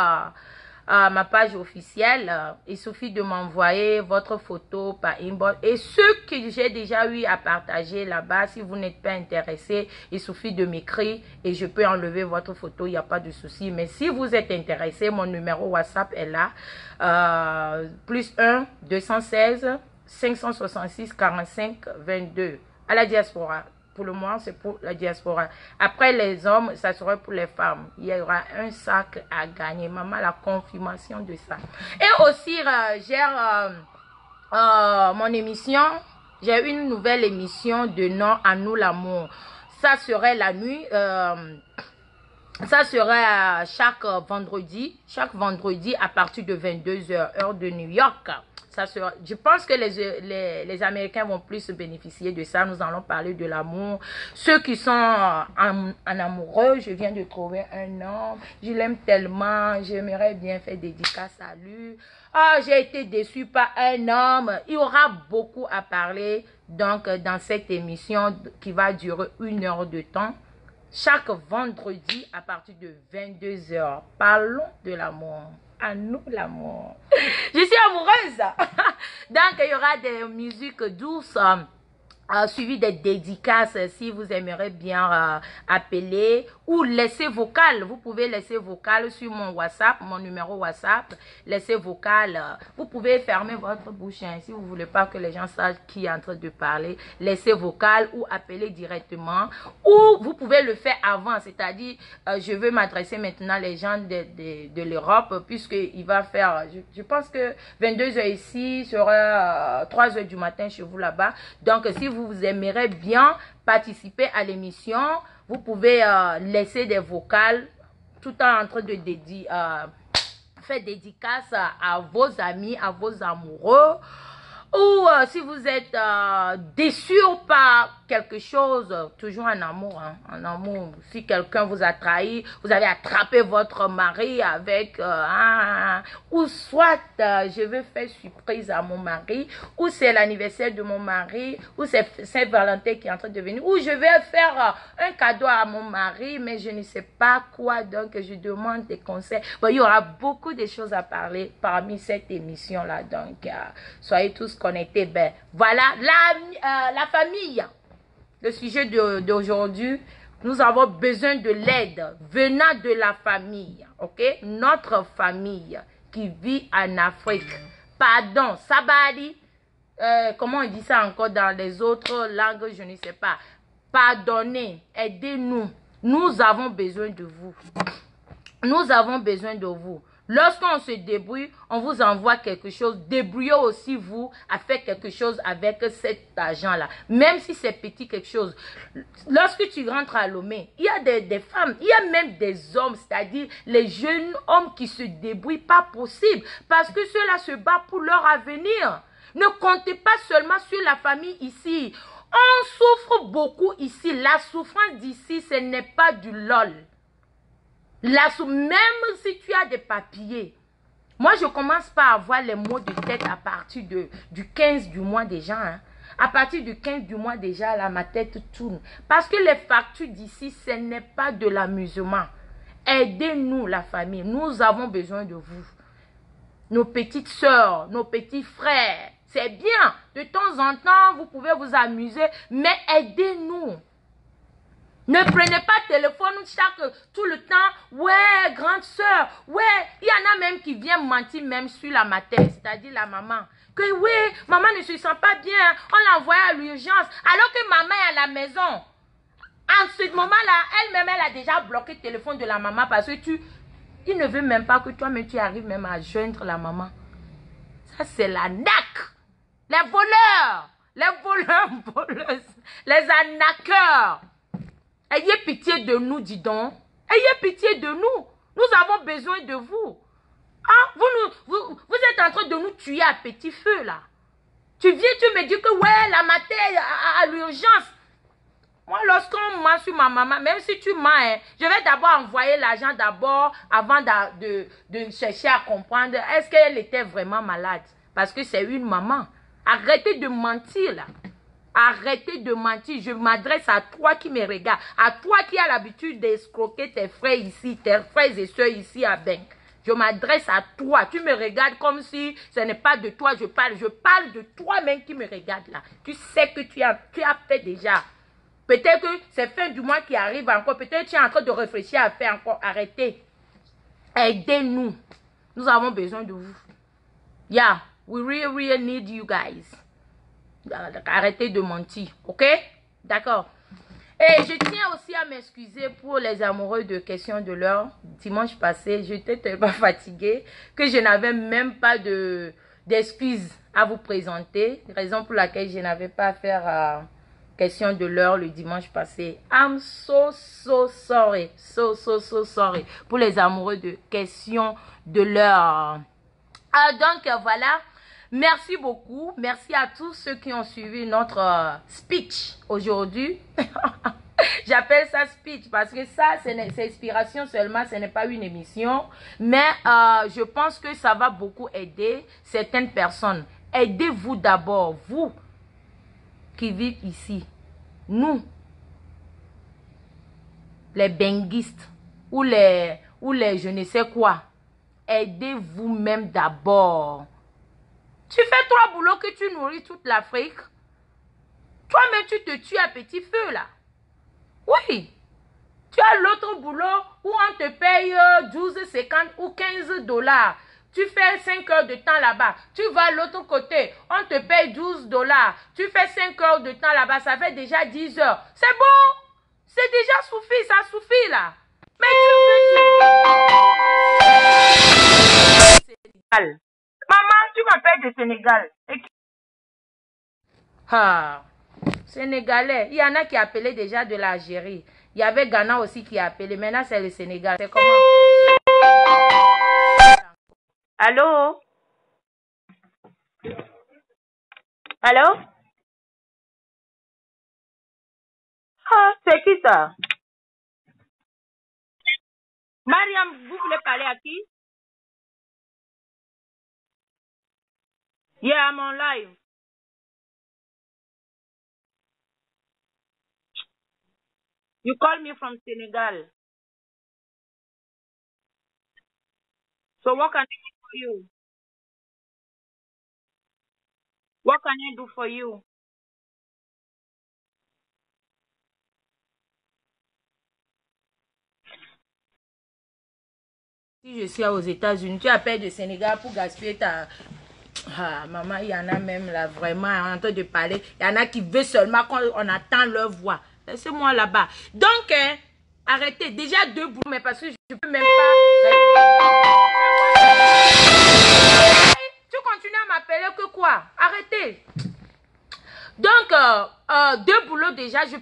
ma page officielle. Il suffit de m'envoyer votre photo par inbox. Et ceux que j'ai déjà eu à partager là-bas, si vous n'êtes pas intéressé, il suffit de m'écrire et je peux enlever votre photo, il n'y a pas de souci. Mais si vous êtes intéressé, mon numéro WhatsApp est là. +1 216 566 45 22 à la diaspora. Pour le moment, c'est pour la diaspora. Après les hommes, ça sera pour les femmes. Il y aura un sac à gagner. Maman, la confirmation de ça. Et aussi, j'ai mon émission. J'ai une nouvelle émission de nom à nous l'amour. Ça serait la nuit. Ça sera chaque vendredi à partir de 22 heures, heure de New York. Ça sera, je pense que les Américains vont plus bénéficier de ça. Nous allons parler de l'amour. Ceux qui sont en amoureux, je viens de trouver un homme. Je l'aime tellement. J'aimerais bien faire dédicace à lui. Ah, j'ai été déçue par un homme. Il y aura beaucoup à parler donc dans cette émission qui va durer 1 heure de temps. Chaque vendredi à partir de 22 heures. Parlons de l'amour. À nous l'amour. Je suis amoureuse. Donc il y aura des musiques douces. Suivi des dédicaces si vous aimeriez bien appeler ou laisser vocal. Vous pouvez laisser vocal sur mon WhatsApp, mon numéro WhatsApp. Laissez vocal. Vous pouvez fermer votre bouche si vous ne voulez pas que les gens sachent qui est en train de parler. Laissez vocal ou appeler directement. Ou vous pouvez le faire avant, c'est-à-dire je veux m'adresser maintenant les gens de l'Europe puisqu'il va faire, je pense que 22 heures ici sera 3 heures du matin chez vous là-bas. Donc si vous aimeriez bien participer à l'émission, vous pouvez laisser des vocales tout en train de faire dédicace à vos amis, à vos amoureux. Ou si vous êtes déçu par quelque chose, toujours en amour, hein, en amour. Si quelqu'un vous a trahi, vous avez attrapé votre mari avec, ou soit je veux faire surprise à mon mari, ou c'est l'anniversaire de mon mari, ou c'est Saint-Valentin qui est en train de venir, ou je vais faire un cadeau à mon mari, mais je ne sais pas quoi, donc je demande des conseils. Bon, il y aura beaucoup de choses à parler parmi cette émission-là, donc soyez tous connectés. Ben, voilà, la famille. Le sujet d'aujourd'hui, nous avons besoin de l'aide venant de la famille, ok? Notre famille qui vit en Afrique. Pardon, Sabadi, comment on dit ça encore dans les autres langues, je ne sais pas. Pardonnez, aidez-nous. Nous avons besoin de vous. Nous avons besoin de vous. Lorsqu'on se débrouille, on vous envoie quelque chose. Débrouillez aussi vous à faire quelque chose avec cet argent-là. Même si c'est petit quelque chose. Lorsque tu rentres à Lomé, il y a des femmes, il y a même des hommes, c'est-à-dire les jeunes hommes qui se débrouillent, pas possible. Parce que ceux-là se battent pour leur avenir. Ne comptez pas seulement sur la famille ici. On souffre beaucoup ici. La souffrance d'ici, ce n'est pas du lol. Même si tu as des papiers, moi je commence par avoir les maux de tête à partir du 15 du mois déjà. Hein. À partir du 15 du mois déjà, là, ma tête tourne. Parce que les factures d'ici, ce n'est pas de l'amusement. Aidez-nous la famille, nous avons besoin de vous. Nos petites soeurs, nos petits frères, c'est bien. De temps en temps, vous pouvez vous amuser, mais aidez-nous. Ne prenez pas le téléphone tout le temps. Ouais, grande soeur. Ouais, il y en a même qui viennent mentir même sur la mater, c'est-à-dire la maman. Que oui, maman ne se sent pas bien. On l'a envoyée à l'urgence. Alors que maman est à la maison. En ce moment-là, elle-même, elle a déjà bloqué le téléphone de la maman parce que il ne veut même pas que toi-même tu arrives même à joindre la maman. Ça, c'est la nac. Les voleurs. Les voleuses. Les arnaqueurs. Ayez pitié de nous, dis donc. Ayez pitié de nous. Nous avons besoin de vous. Ah, vous êtes en train de nous tuer à petit feu, là. Tu viens, tu me dis que, ouais, la mater à l'urgence. Moi, lorsqu'on ment sur ma maman, même si tu mens, hein, je vais d'abord envoyer l'argent d'abord avant de chercher à comprendre est-ce qu'elle était vraiment malade. Parce que c'est une maman. Arrêtez de mentir, là. Arrêtez de mentir. Je m'adresse à toi qui me regarde. À toi qui as l'habitude d'escroquer tes frères ici, tes frères et soeurs ici à Benk. Je m'adresse à toi. Tu me regardes comme si ce n'est pas de toi je parle. Je parle de toi-même qui me regarde là. Tu sais que tu as fait déjà. Peut-être que c'est fin du mois qui arrive encore. Peut-être que tu es en train de réfléchir à faire encore. Arrêtez. Aidez-nous. Nous avons besoin de vous. Yeah, we really need you guys. Arrêtez de mentir, ok? D'accord. Et je tiens aussi à m'excuser pour les amoureux de questions de l'heure. Dimanche passé, j'étais tellement fatiguée que je n'avais même pas d'excuses à vous présenter. Raison pour laquelle je n'avais pas à faire question de l'heure le dimanche passé. I'm so sorry. So sorry. Pour les amoureux de question de l'heure. Donc, voilà. Merci beaucoup. Merci à tous ceux qui ont suivi notre speech aujourd'hui. J'appelle ça speech parce que ça, c'est inspiration seulement, ce n'est pas une émission. Mais je pense que ça va beaucoup aider certaines personnes. Aidez-vous d'abord, vous qui vivent ici. Nous, les benguistes ou les je ne sais quoi. Aidez-vous-même d'abord. Tu fais 3 boulots que tu nourris toute l'Afrique. Toi-même, tu te tues à petit feu, là. Oui. Tu as l'autre boulot où on te paye 12, 50 ou 15 dollars. Tu fais 5 heures de temps là-bas. Tu vas à l'autre côté. On te paye 12 dollars. Tu fais 5 heures de temps là-bas. Ça fait déjà 10 heures. C'est bon. C'est déjà suffi. Ça suffit, là. Mais tu veux... Sénégal. Maman, tu m'appelles de Sénégal. Ah, Sénégalais. Il y en a qui appelaient déjà de l'Algérie. Il y avait Ghana aussi qui a appelé. Maintenant, c'est le Sénégal. C'est comment? Allô? Allô? Ah, c'est qui ça? Mariam, vous voulez parler à qui? Yeah, I'm on live. You call me from Senegal. So what can I do for you? What can I do for you? Si je suis aux États-Unis, tu appelles du Sénégal pour gaspiller ta... Ah, maman, il y en a même là, vraiment, en train de parler. Il y en a qui veulent seulement qu'on attend leur voix. Laissez-moi là-bas. Donc, arrêtez. Déjà 2 boulots, mais parce que je ne peux même pas... Tu continues à m'appeler que quoi? Arrêtez. Donc, 2 boulots déjà, je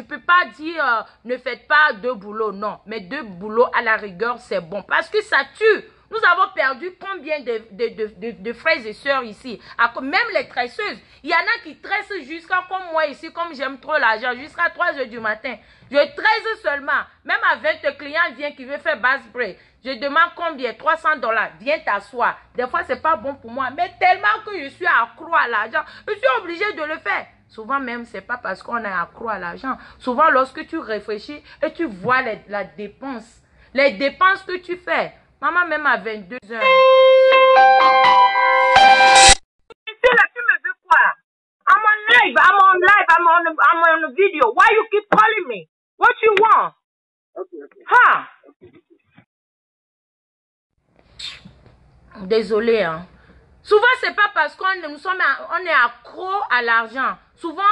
peux pas dire ne faites pas 2 boulots, non. Mais 2 boulots à la rigueur, c'est bon. Parce que ça tue. Nous avons perdu combien de frères et sœurs ici? Même les tresseuses. Il y en a qui tressent jusqu'à comme moi ici, comme j'aime trop l'argent, jusqu'à 3 heures du matin. Je tresse seulement. Même avec le client vient qui veut faire basse break. Je demande combien? 300 dollars. Viens t'asseoir. Des fois, c'est pas bon pour moi. Mais tellement que je suis accro à l'argent, je suis obligée de le faire. Souvent même, c'est pas parce qu'on est accro à l'argent. Souvent, lorsque tu réfléchis et tu vois la dépense, les dépenses que tu fais. Maman, même à 22 heures. Là, tu me veux quoi? I'm on live, I'm on video. Why you keep calling me? What you want? Okay. Ha! Désolé, hein. Souvent, c'est pas parce qu'on est accro à l'argent. Souvent,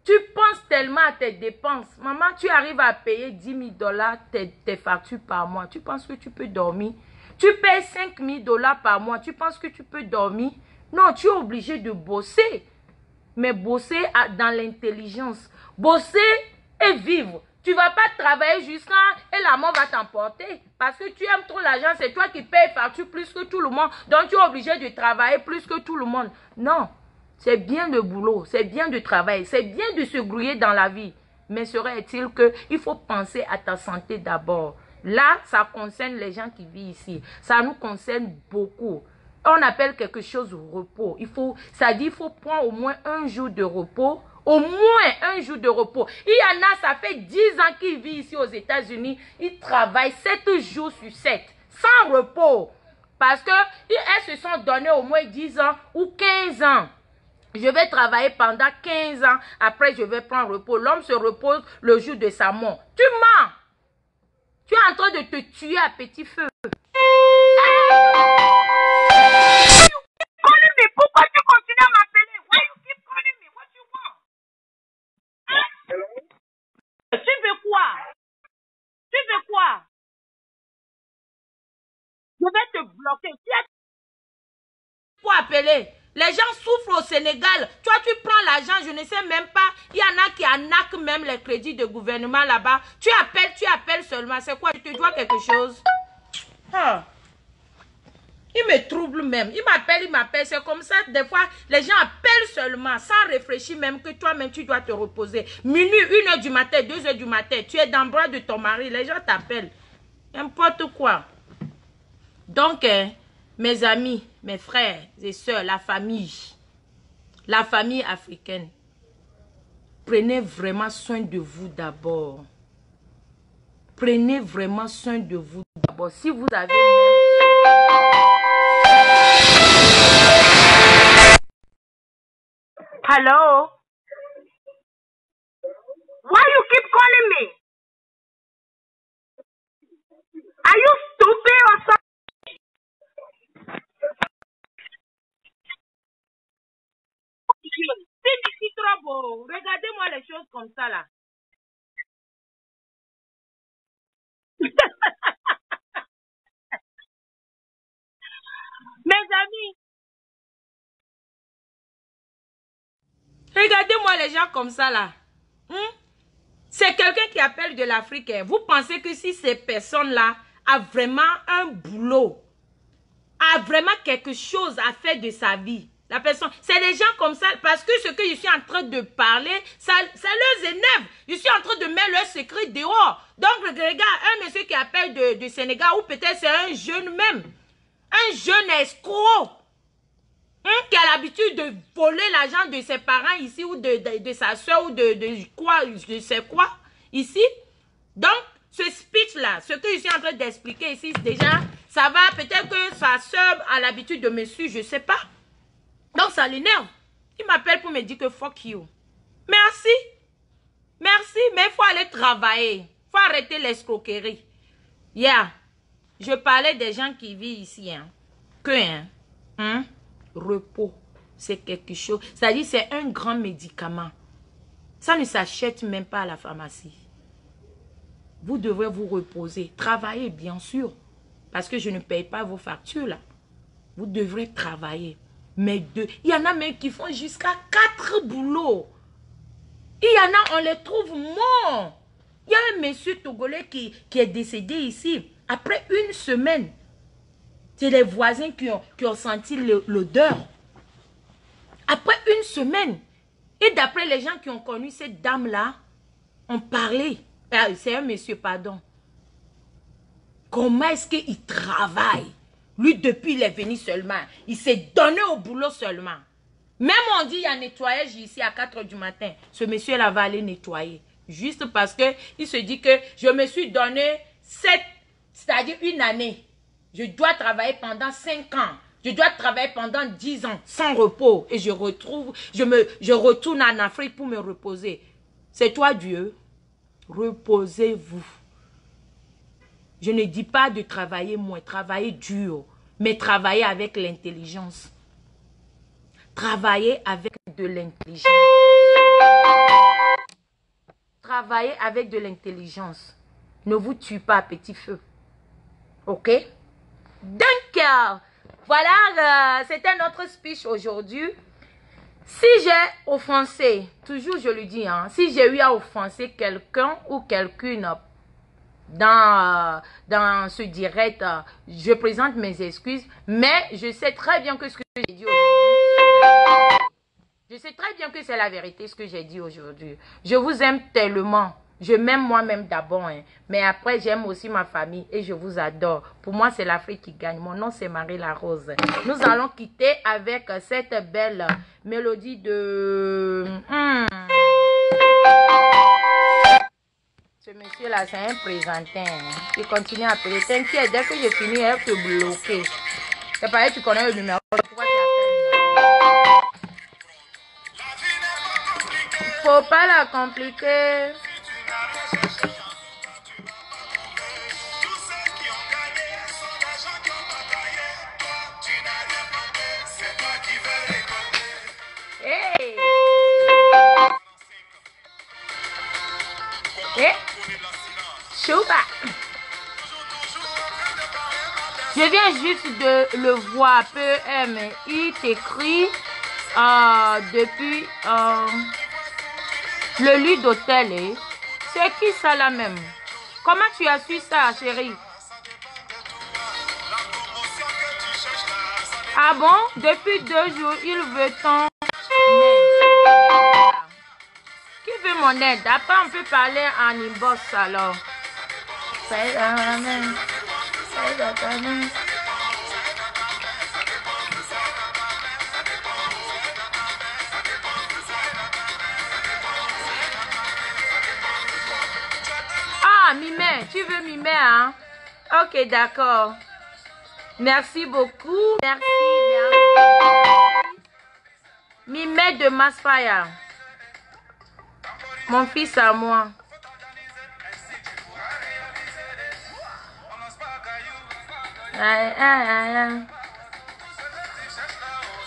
tu penses tellement à tes dépenses. Maman, tu arrives à payer 10 000 dollars tes factures par mois. Tu penses que tu peux dormir? Tu payes 5 000 dollars par mois. Tu penses que tu peux dormir? Non, tu es obligé de bosser. Mais bosser dans l'intelligence. Bosser et vivre. Tu ne vas pas travailler jusqu'à et la mort va t'emporter. Parce que tu aimes trop l'argent, c'est toi qui payes facture plus que tout le monde. Donc tu es obligé de travailler plus que tout le monde. Non, c'est bien le boulot, c'est bien de travailler, c'est bien de se grouiller dans la vie. Mais serait-il qu'il faut penser à ta santé d'abord. Là, ça concerne les gens qui vivent ici. Ça nous concerne beaucoup. On appelle quelque chose repos. Ça dit qu'il faut prendre au moins 1 jour de repos. Au moins 1 jour de repos. Il y en a, ça fait 10 ans qu'ils vivent ici aux États-Unis. Ils travaillent 7 jours sur 7. Sans repos. Parce qu'elles se sont donné au moins 10 ans ou 15 ans. Je vais travailler pendant 15 ans. Après, je vais prendre repos. L'homme se repose le jour de sa mort. Tu mens. Tu es en train de te tuer à petit feu. Pourquoi tu continues à m'appeler? Why you keep calling me? What you want? Hein? Tu veux quoi? Tu veux quoi? Je vais te bloquer. Qui est pour appeler? Les gens souffrent au Sénégal. Toi, tu prends l'argent, je ne sais même pas. Il y en a qui arnaquent même les crédits de gouvernement là-bas. Tu appelles seulement. C'est quoi? Tu te dois quelque chose? Ah. Il me trouble même. Il m'appelle. C'est comme ça, des fois, les gens appellent seulement, sans réfléchir même que toi-même, tu dois te reposer. Minuit, 1h du matin, 2h du matin, tu es dans le bras de ton mari, les gens t'appellent. N'importe quoi. Donc, mes amis, mes frères et sœurs, la famille africaine, prenez vraiment soin de vous d'abord. Prenez vraiment soin de vous d'abord. Si vous avez même... Hello? Why you keep calling me? Are you stupid or something? C'est d'ici trop beau. Regardez-moi les choses comme ça là. Mes amis, regardez-moi les gens comme ça là. C'est quelqu'un qui appelle de l'Afrique. Vous pensez que si ces personnes-là a vraiment un boulot, a vraiment quelque chose à faire de sa vie, la personne, c'est des gens comme ça, parce que ce que je suis en train de parler, ça leur énerve. Je suis en train de mettre leur secret dehors. Donc, regarde, un monsieur qui appelle de Sénégal, ou peut-être c'est un jeune même, un jeune escroc, qui a l'habitude de voler l'argent de ses parents ici, ou de sa soeur, ou de quoi, je sais quoi, ici. Donc, ce speech-là, ce que je suis en train d'expliquer ici, déjà, ça va, peut-être que sa soeur a l'habitude de me suivre, je ne sais pas. Donc, ça l'énerve. Il m'appelle pour me dire que fuck you. Merci. Merci, mais il faut aller travailler. Il faut arrêter l'escroquerie. Yeah. Je parlais des gens qui vivent ici. Repos, c'est quelque chose. C'est-à-dire, c'est un grand médicament. Ça ne s'achète même pas à la pharmacie. Vous devrez vous reposer. Travailler, bien sûr. Parce que je ne paye pas vos factures, là. Vous devrez travailler. Mais il y en a même qui font jusqu'à 4 boulots. Il y en a, on les trouve morts. Il y a un monsieur togolais qui est décédé ici. Après 1 semaine, c'est les voisins qui ont senti l'odeur. Après 1 semaine. Et d'après les gens qui ont connu cette dame-là, on parlait. C'est un monsieur, pardon. Comment est-ce qu'il travaille? Lui, depuis, il est venu seulement. Il s'est donné au boulot seulement. Même on dit, il y a nettoyage ici à 4 h du matin. Ce monsieur-là va aller nettoyer. Juste parce qu'il se dit que je me suis donné 7, c'est-à-dire 1 année. Je dois travailler pendant 5 ans. Je dois travailler pendant 10 ans sans repos. Et je retourne en Afrique pour me reposer. C'est toi, Dieu. Reposez-vous. Je ne dis pas de travailler moins, travailler dur, mais travailler avec l'intelligence. Travailler avec de l'intelligence. Travailler avec de l'intelligence. Ne vous tue pas à petit feu. Ok? Donc, voilà, c'était notre speech aujourd'hui. Si j'ai offensé, toujours je le dis, si j'ai eu à offenser quelqu'un ou quelqu'une dans ce direct, je présente mes excuses, mais je sais très bien que ce que j'ai dit aujourd'hui, je sais très bien que c'est la vérité ce que j'ai dit aujourd'hui. Je vous aime tellement, je m'aime moi-même d'abord, mais après j'aime aussi ma famille et je vous adore. Pour moi c'est l'Afrique qui gagne. Mon nom c'est Marie La Rose. Nous allons quitter avec cette belle mélodie de... Ce monsieur-là, c'est un présentin. Il continue à appeler. T'inquiète, dès que j'ai fini, elle te bloquer. C'est pareil, tu connais le numéro. Pourquoi tu appelles? Faut pas la compliquer. Hey! Hey! Chouba! Je viens juste de le voir. P-M-I t'écrit depuis le lit d'hôtel. C'est qui ça là même? Comment tu as su ça, chérie? Ah bon? Depuis 2 jours, il veut ton aide. Qui veut mon aide? Après, on peut parler en inbox alors. Ah, Mimé, tu veux Mimé, hein? Ok, d'accord. Merci beaucoup. Merci. Mimé de Masfaya. Mon fils à moi. Aïe, aïe, aïe.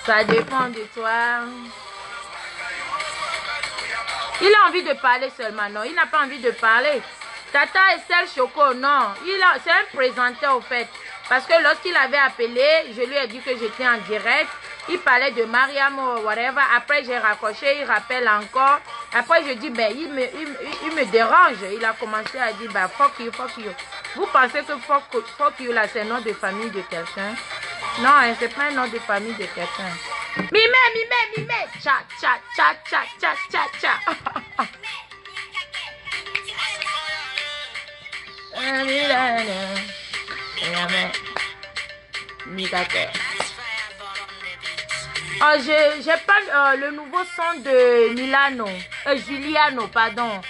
Ça dépend de toi. Il a envie de parler seulement, non? Il n'a pas envie de parler. Tata Estelle Choco, non. C'est un présenteur au fait. Parce que lorsqu'il avait appelé, je lui ai dit que j'étais en direct. Il parlait de Mariam ou whatever. Après, j'ai raccroché, il rappelle encore. Après, je dis, ben, il me dérange. Il a commencé à dire, ben, fuck you, fuck you. Vous pensez que fuck you, là, c'est un nom de famille de quelqu'un? Non, hein, c'est pas un nom de famille de quelqu'un. Mimé. Tcha, tcha, tcha, tcha, tcha, tcha, tcha. Oh, j'ai pas le nouveau son de Giuliano, pardon.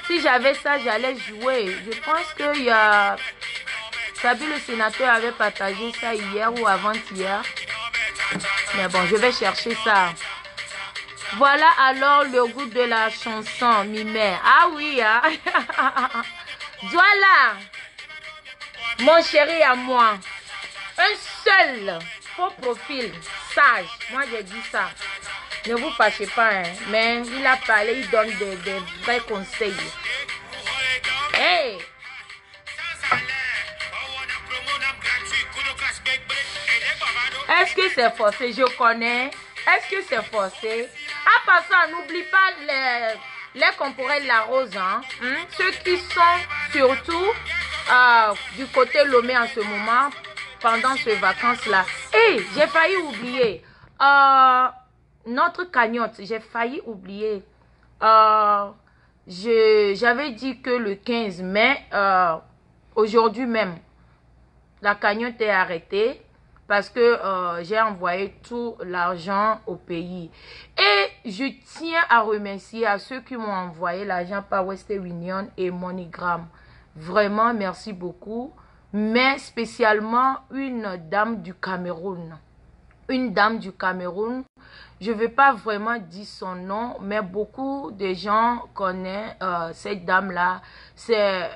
Si j'avais ça, j'allais jouer. Je pense que il y a... Sabi le sénateur avait partagé ça hier ou avant-hier. Mais bon, je vais chercher ça. Voilà alors le goût de la chanson, Mimé. Ah oui, hein. Voilà, mon chéri à moi. Un seul faux profil, sage. Moi, j'ai dit ça. Ne vous fâchez pas, hein. Mais il a parlé, il donne des vrais conseils. Hey! Est-ce que c'est forcé? Je connais. Est-ce que c'est forcé? À part ça, n'oublie pas les comporels de la rose. Hein? Ceux qui sont surtout du côté Lomé en ce moment, pendant ces vacances-là. Et j'ai failli oublier notre cagnotte. J'ai failli oublier. J'avais dit que le 15 mai, aujourd'hui même, la cagnotte est arrêtée. Parce que j'ai envoyé tout l'argent au pays. Et je tiens à remercier à ceux qui m'ont envoyé l'argent par Western Union et MoneyGram. Vraiment, merci beaucoup. Mais spécialement une dame du Cameroun. Une dame du Cameroun. Je ne vais pas vraiment dire son nom, mais beaucoup de gens connaissent cette dame-là. Elle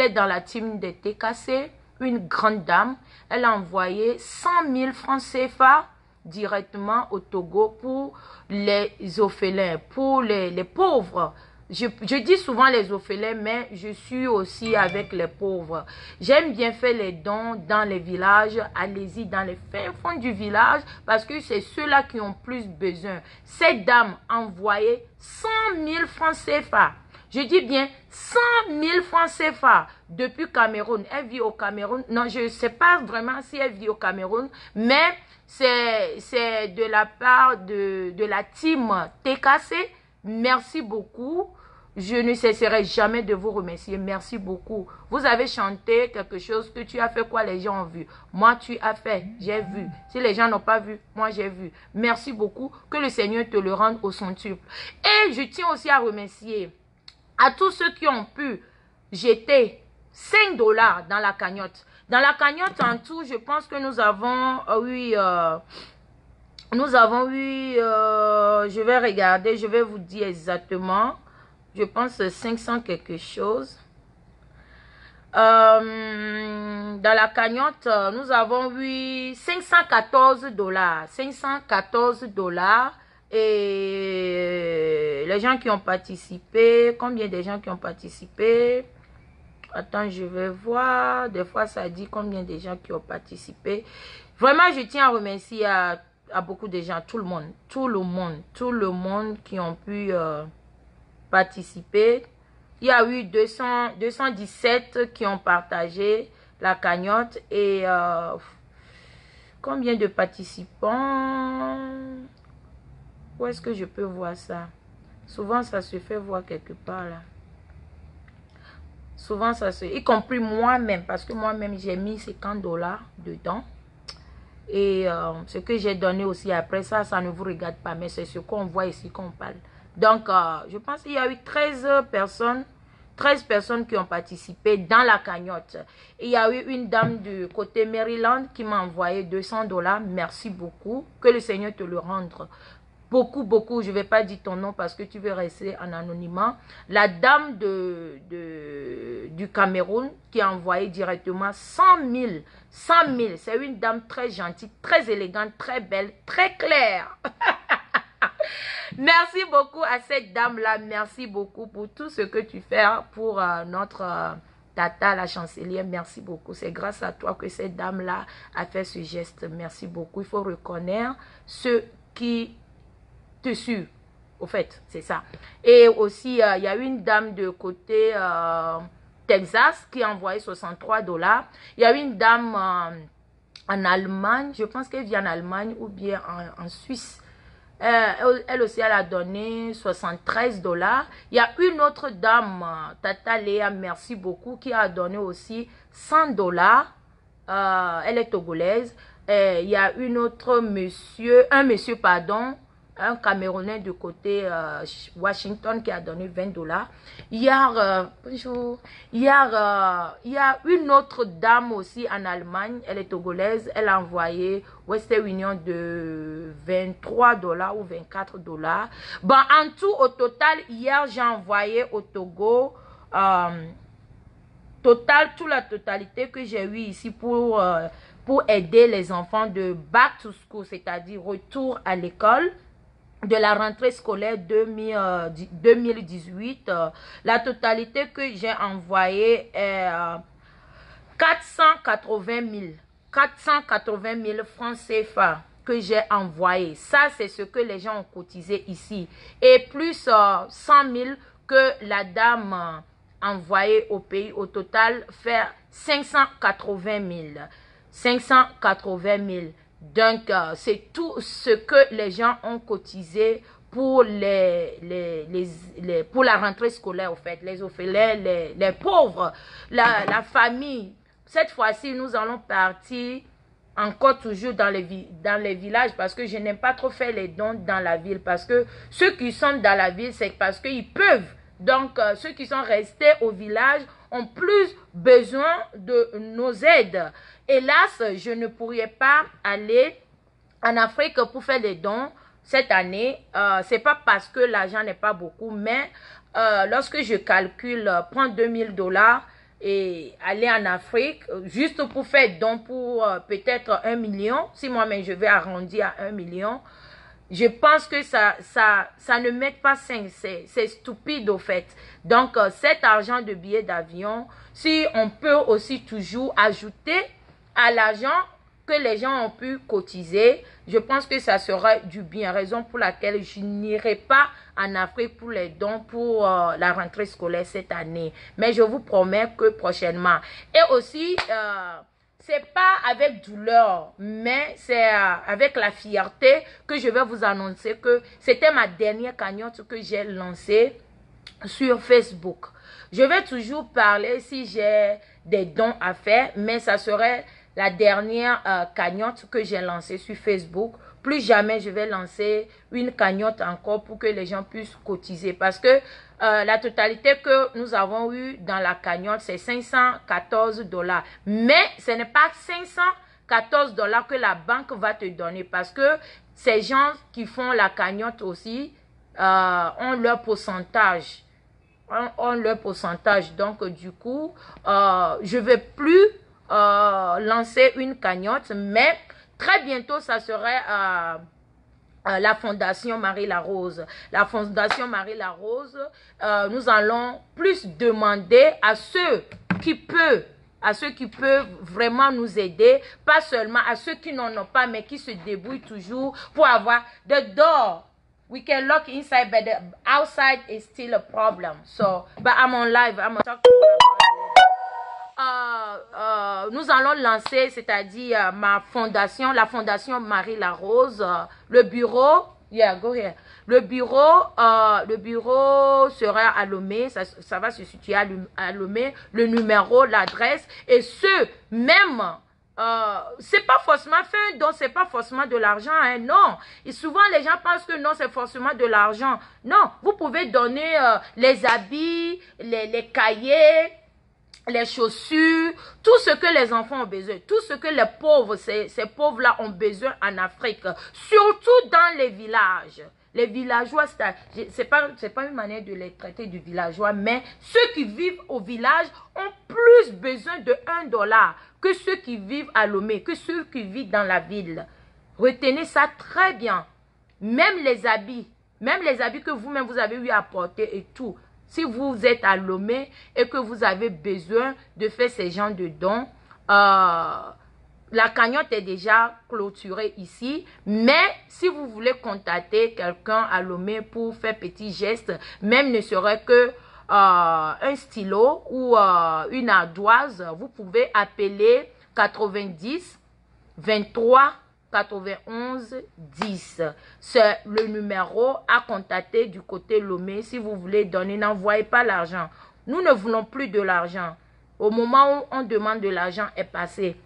est dans la team de TKC. Une grande dame, elle a envoyé 100 000 francs CFA directement au Togo pour les orphelins, pour les pauvres. Je dis souvent les orphelins, mais je suis aussi avec les pauvres. J'aime bien faire les dons dans les villages. Allez-y dans les fins fonds du village parce que c'est ceux-là qui ont plus besoin. Cette dame a envoyé 100 000 francs CFA. Je dis bien 100 000 francs CFA depuis Cameroun. Elle vit au Cameroun. Non, je ne sais pas vraiment si elle vit au Cameroun, mais c'est de la part de la team TKC. Merci beaucoup. Je ne cesserai jamais de vous remercier. Merci beaucoup. Vous avez chanté quelque chose que tu as fait quoi les gens ont vu. Moi, tu as fait. J'ai vu. Si les gens n'ont pas vu, moi, j'ai vu. Merci beaucoup. Que le Seigneur te le rende au centuple. Et je tiens aussi à remercier à tous ceux qui ont pu jeter 5 $ dans la cagnotte. Dans la cagnotte en tout, je pense que nous avons eu, je vais regarder, je vais vous dire exactement, je pense 500 quelque chose. Dans la cagnotte, nous avons eu 514 $. 514 $. Et les gens qui ont participé, combien de gens qui ont participé? Attends, je vais voir. Des fois, ça dit combien de gens qui ont participé. Vraiment, je tiens à remercier à à beaucoup de gens, tout le monde qui ont pu participer. Il y a eu 217 qui ont partagé la cagnotte et combien de participants? Où est-ce que je peux voir ça? Souvent, ça se fait voir quelque part là. Souvent, ça se... Y compris moi-même, parce que moi-même, j'ai mis 50 $ dedans. Et ce que j'ai donné aussi après ça, ça ne vous regarde pas, mais c'est ce qu'on voit ici qu'on parle. Donc, je pense qu'il y a eu 13 personnes qui ont participé dans la cagnotte. Et il y a eu une dame du côté Maryland qui m'a envoyé 200 $. Merci beaucoup. Que le Seigneur te le rende. Beaucoup, beaucoup. Je ne vais pas dire ton nom parce que tu veux rester en anonymat. La dame du Cameroun qui a envoyé directement 100 000. 100 000. C'est une dame très gentille, très élégante, très belle, très claire. Merci beaucoup à cette dame-là. Merci beaucoup pour tout ce que tu fais pour notre tata, la chancelière. Merci beaucoup. C'est grâce à toi que cette dame-là a fait ce geste. Merci beaucoup. Il faut reconnaître ceux qui te suivent. Au fait, c'est ça. Et aussi, il y a une dame de côté Texas qui a envoyé 63 $. Il y a une dame en Allemagne. Je pense qu'elle vient en Allemagne ou bien en Suisse. Elle aussi, elle a donné 73 $. Il y a une autre dame, Tata Léa, merci beaucoup, qui a donné aussi 100 $. Elle est togolaise. Il y a une autre un Camerounais du côté Washington qui a donné 20 $. Bonjour. Il y a une autre dame aussi en Allemagne, elle est togolaise, elle a envoyé Western Union de 23 $ ou 24 $. Bon, en tout, au total, hier, j'ai envoyé au Togo, toute la totalité que j'ai eu ici pour aider les enfants de back to school, c'est-à-dire retour à l'école, de la rentrée scolaire 2018, la totalité que j'ai envoyée est 480 000 francs CFA que j'ai envoyé. Ça, c'est ce que les gens ont cotisé ici. Et plus 100 000 que la dame a envoyé au pays. Au total, faire 580 000. 580 000. Donc, c'est tout ce que les gens ont cotisé pour pour la rentrée scolaire, au fait. Les orphelins, les pauvres, la famille. Cette fois-ci, nous allons partir encore toujours dans les villages parce que je n'aime pas trop faire les dons dans la ville. Parce que ceux qui sont dans la ville, c'est parce qu'ils peuvent. Donc, ceux qui sont restés au village ont plus besoin de nos aides. Hélas, je ne pourrais pas aller en Afrique pour faire des dons cette année. C'est pas parce que l'argent n'est pas beaucoup, mais lorsque je calcule, prendre 2000 $ et aller en Afrique, juste pour faire don pour peut-être 1 million, si moi-même je vais arrondir à 1 million, je pense que ça ne met pas 5, c'est stupide au fait. Donc, cet argent de billets d'avion, si on peut aussi toujours ajouter à l'argent que les gens ont pu cotiser, je pense que ça sera du bien. Raison pour laquelle je n'irai pas en Afrique pour les dons pour la rentrée scolaire cette année. Mais je vous promets que prochainement. Et aussi, c'est pas avec douleur, mais c'est avec la fierté que je vais vous annoncer que c'était ma dernière cagnotte que j'ai lancée sur Facebook. Je vais toujours parler si j'ai des dons à faire, mais ça serait la dernière cagnotte que j'ai lancée sur Facebook. Plus jamais je vais lancer une cagnotte encore pour que les gens puissent cotiser. Parce que la totalité que nous avons eue dans la cagnotte, c'est 514 $. Mais ce n'est pas 514 $ que la banque va te donner. Parce que ces gens qui font la cagnotte aussi ont leur pourcentage. Donc, du coup, je ne vais plus lancer une cagnotte, mais très bientôt, ça serait la Fondation Marie-La-Rose. La Fondation Marie-La-Rose, nous allons plus demander à ceux qui peuvent à ceux qui peuvent vraiment nous aider, pas seulement à ceux qui n'en ont pas, mais qui se débrouillent toujours pour avoir the door. We can lock inside, but the outside is still a problem. So, but I'm on live. I'm talking nous allons lancer, c'est-à-dire ma fondation, la fondation Marie Larose, le bureau. Yeah, go here. Le bureau sera à Lomé, ça va se situer à Lomé, le numéro, l'adresse, et ce, même, c'est pas forcément fait un don, c'est pas forcément de l'argent, hein, non. Et souvent, les gens pensent que non, c'est forcément de l'argent. Non, vous pouvez donner les habits, les cahiers, les chaussures, tout ce que les enfants ont besoin, tout ce que les pauvres, ces pauvres-là ont besoin en Afrique, surtout dans les villages. Les villageois, c'est pas une manière de les traiter du villageois, mais ceux qui vivent au village ont plus besoin de $1 que ceux qui vivent à Lomé, que ceux qui vivent dans la ville. Retenez ça très bien. Même les habits que vous-même vous avez eu à porter et tout. Si vous êtes à Lomé et que vous avez besoin de faire ces genres de dons, la cagnotte est déjà clôturée ici. Mais si vous voulez contacter quelqu'un à Lomé pour faire petit geste, même ne serait que un stylo ou une ardoise, vous pouvez appeler 90 23 91 10. C'est le numéro à contacter du côté Lomé. Si vous voulez donner, n'envoyez pas l'argent. Nous ne voulons plus de l'argent. Au moment où on demande de l'argent est passé.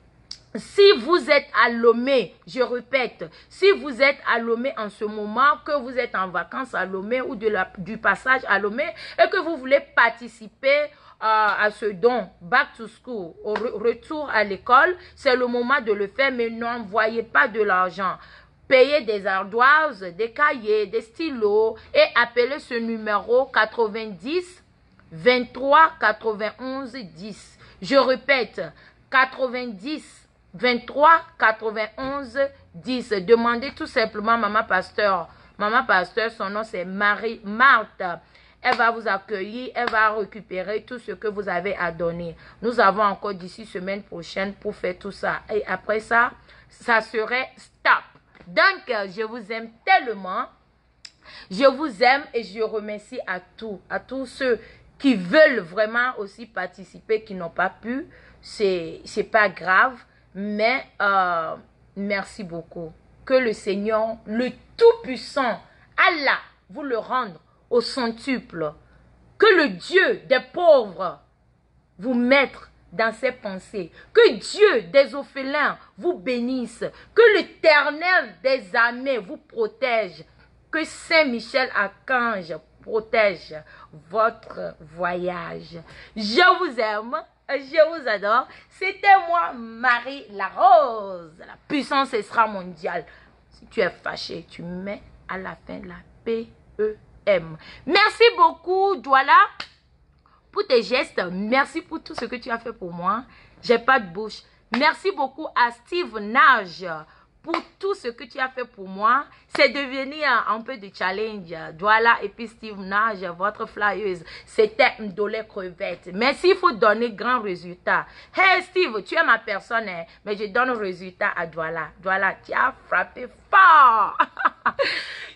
Si vous êtes à Lomé, je répète, si vous êtes à Lomé en ce moment, que vous êtes en vacances à Lomé ou du passage à Lomé et que vous voulez participer à ce don, back to school, au retour à l'école, c'est le moment de le faire, mais n'envoyez pas de l'argent. Payez des ardoises, des cahiers, des stylos et appelez ce numéro 90 23 91 10. Je répète, 90 23 91 10. Demandez tout simplement Maman Pasteur. Maman Pasteur, son nom c'est Marie-Marthe. Elle va vous accueillir, elle va récupérer tout ce que vous avez à donner. Nous avons encore d'ici semaine prochaine pour faire tout ça. Et après ça, ça serait stop. Donc, je vous aime tellement. Je vous aime et je remercie à tous ceux qui veulent vraiment aussi participer, qui n'ont pas pu. C'est pas grave, mais merci beaucoup. Que le Seigneur, le Tout-Puissant, Allah, vous le rende au centuple. Que le Dieu des pauvres vous mette dans ses pensées. Que Dieu des orphelins vous bénisse. Que l'Éternel des armées vous protège. Que Saint Michel Archange protège votre voyage. Je vous aime. Je vous adore. C'était moi, Marie Larose. La puissance sera mondiale. Si tu es fâché, tu mets à la fin la P-E-M. Merci beaucoup, Douala, pour tes gestes. Merci pour tout ce que tu as fait pour moi. J'ai pas de bouche. Merci beaucoup à Steve Nage pour tout ce que tu as fait pour moi. C'est devenu un peu de challenge. Douala et puis Steve Nage, votre flyeuse, c'était une dollar crevette. Mais s'il faut donner grand résultat. Hey Steve, tu es ma personne, hein, mais je donne résultat à Douala. Douala, tu as frappé fort.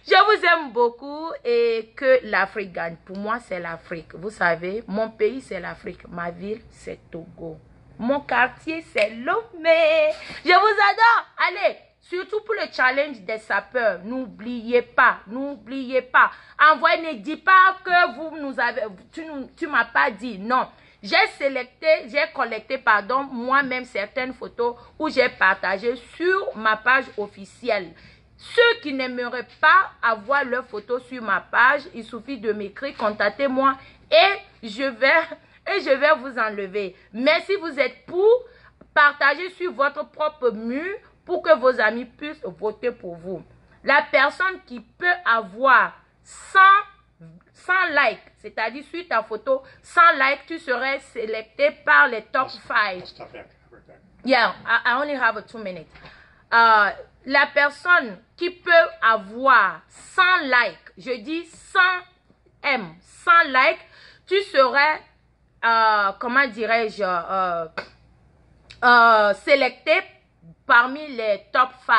Je vous aime beaucoup et que l'Afrique gagne. Pour moi, c'est l'Afrique. Vous savez, mon pays, c'est l'Afrique. Ma ville, c'est Togo. Mon quartier, c'est Lomé. Je vous adore. Allez. Surtout pour le challenge des sapeurs, n'oubliez pas, envoyez, ne dis pas que vous nous avez, tu m'as pas dit, non. J'ai collecté, moi-même certaines photos où j'ai partagé sur ma page officielle. Ceux qui n'aimeraient pas avoir leurs photos sur ma page, il suffit de m'écrire, contactez-moi et je vais vous enlever. Mais si vous êtes pour, partagez sur votre propre mur, pour que vos amis puissent voter pour vous. La personne qui peut avoir 100 likes, c'est-à-dire sur ta photo, 100 likes, tu serais sélecté par les top 5. Yeah, I only have 2 minutes. La personne qui peut avoir 100 likes, je dis 100 M, 100 likes, tu serais, comment dirais-je, sélecté parmi les top 5.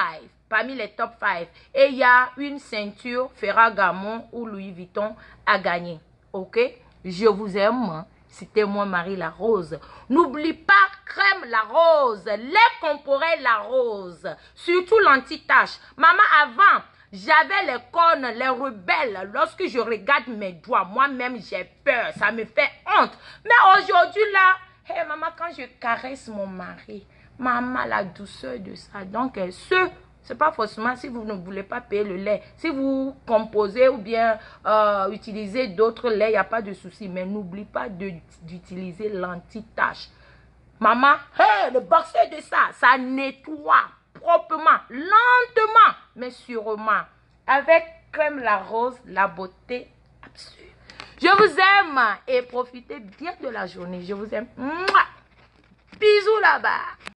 Parmi les top 5. Et il y a une ceinture Ferragamo ou Louis Vuitton à gagner. Ok? Je vous aime. C'était moi, Marie la Rose. N'oublie pas crème la rose, lait comporé la rose, surtout l'anti-tache. Maman, avant, j'avais les cornes, les rebelles. Lorsque je regarde mes doigts, moi-même, j'ai peur. Ça me fait honte. Mais aujourd'hui, là, hey, maman, quand je caresse mon mari, maman, la douceur de ça. Donc, c'est pas forcément si vous ne voulez pas payer le lait. Si vous composez ou bien utilisez d'autres laits, il n'y a pas de souci. Mais n'oublie pas d'utiliser l'anti-tache. Maman, hey, le boxeur de ça, ça nettoie proprement, lentement, mais sûrement. Avec crème la rose, la beauté absolue. Je vous aime et profitez bien de la journée. Je vous aime. Mouah. Bisous là-bas.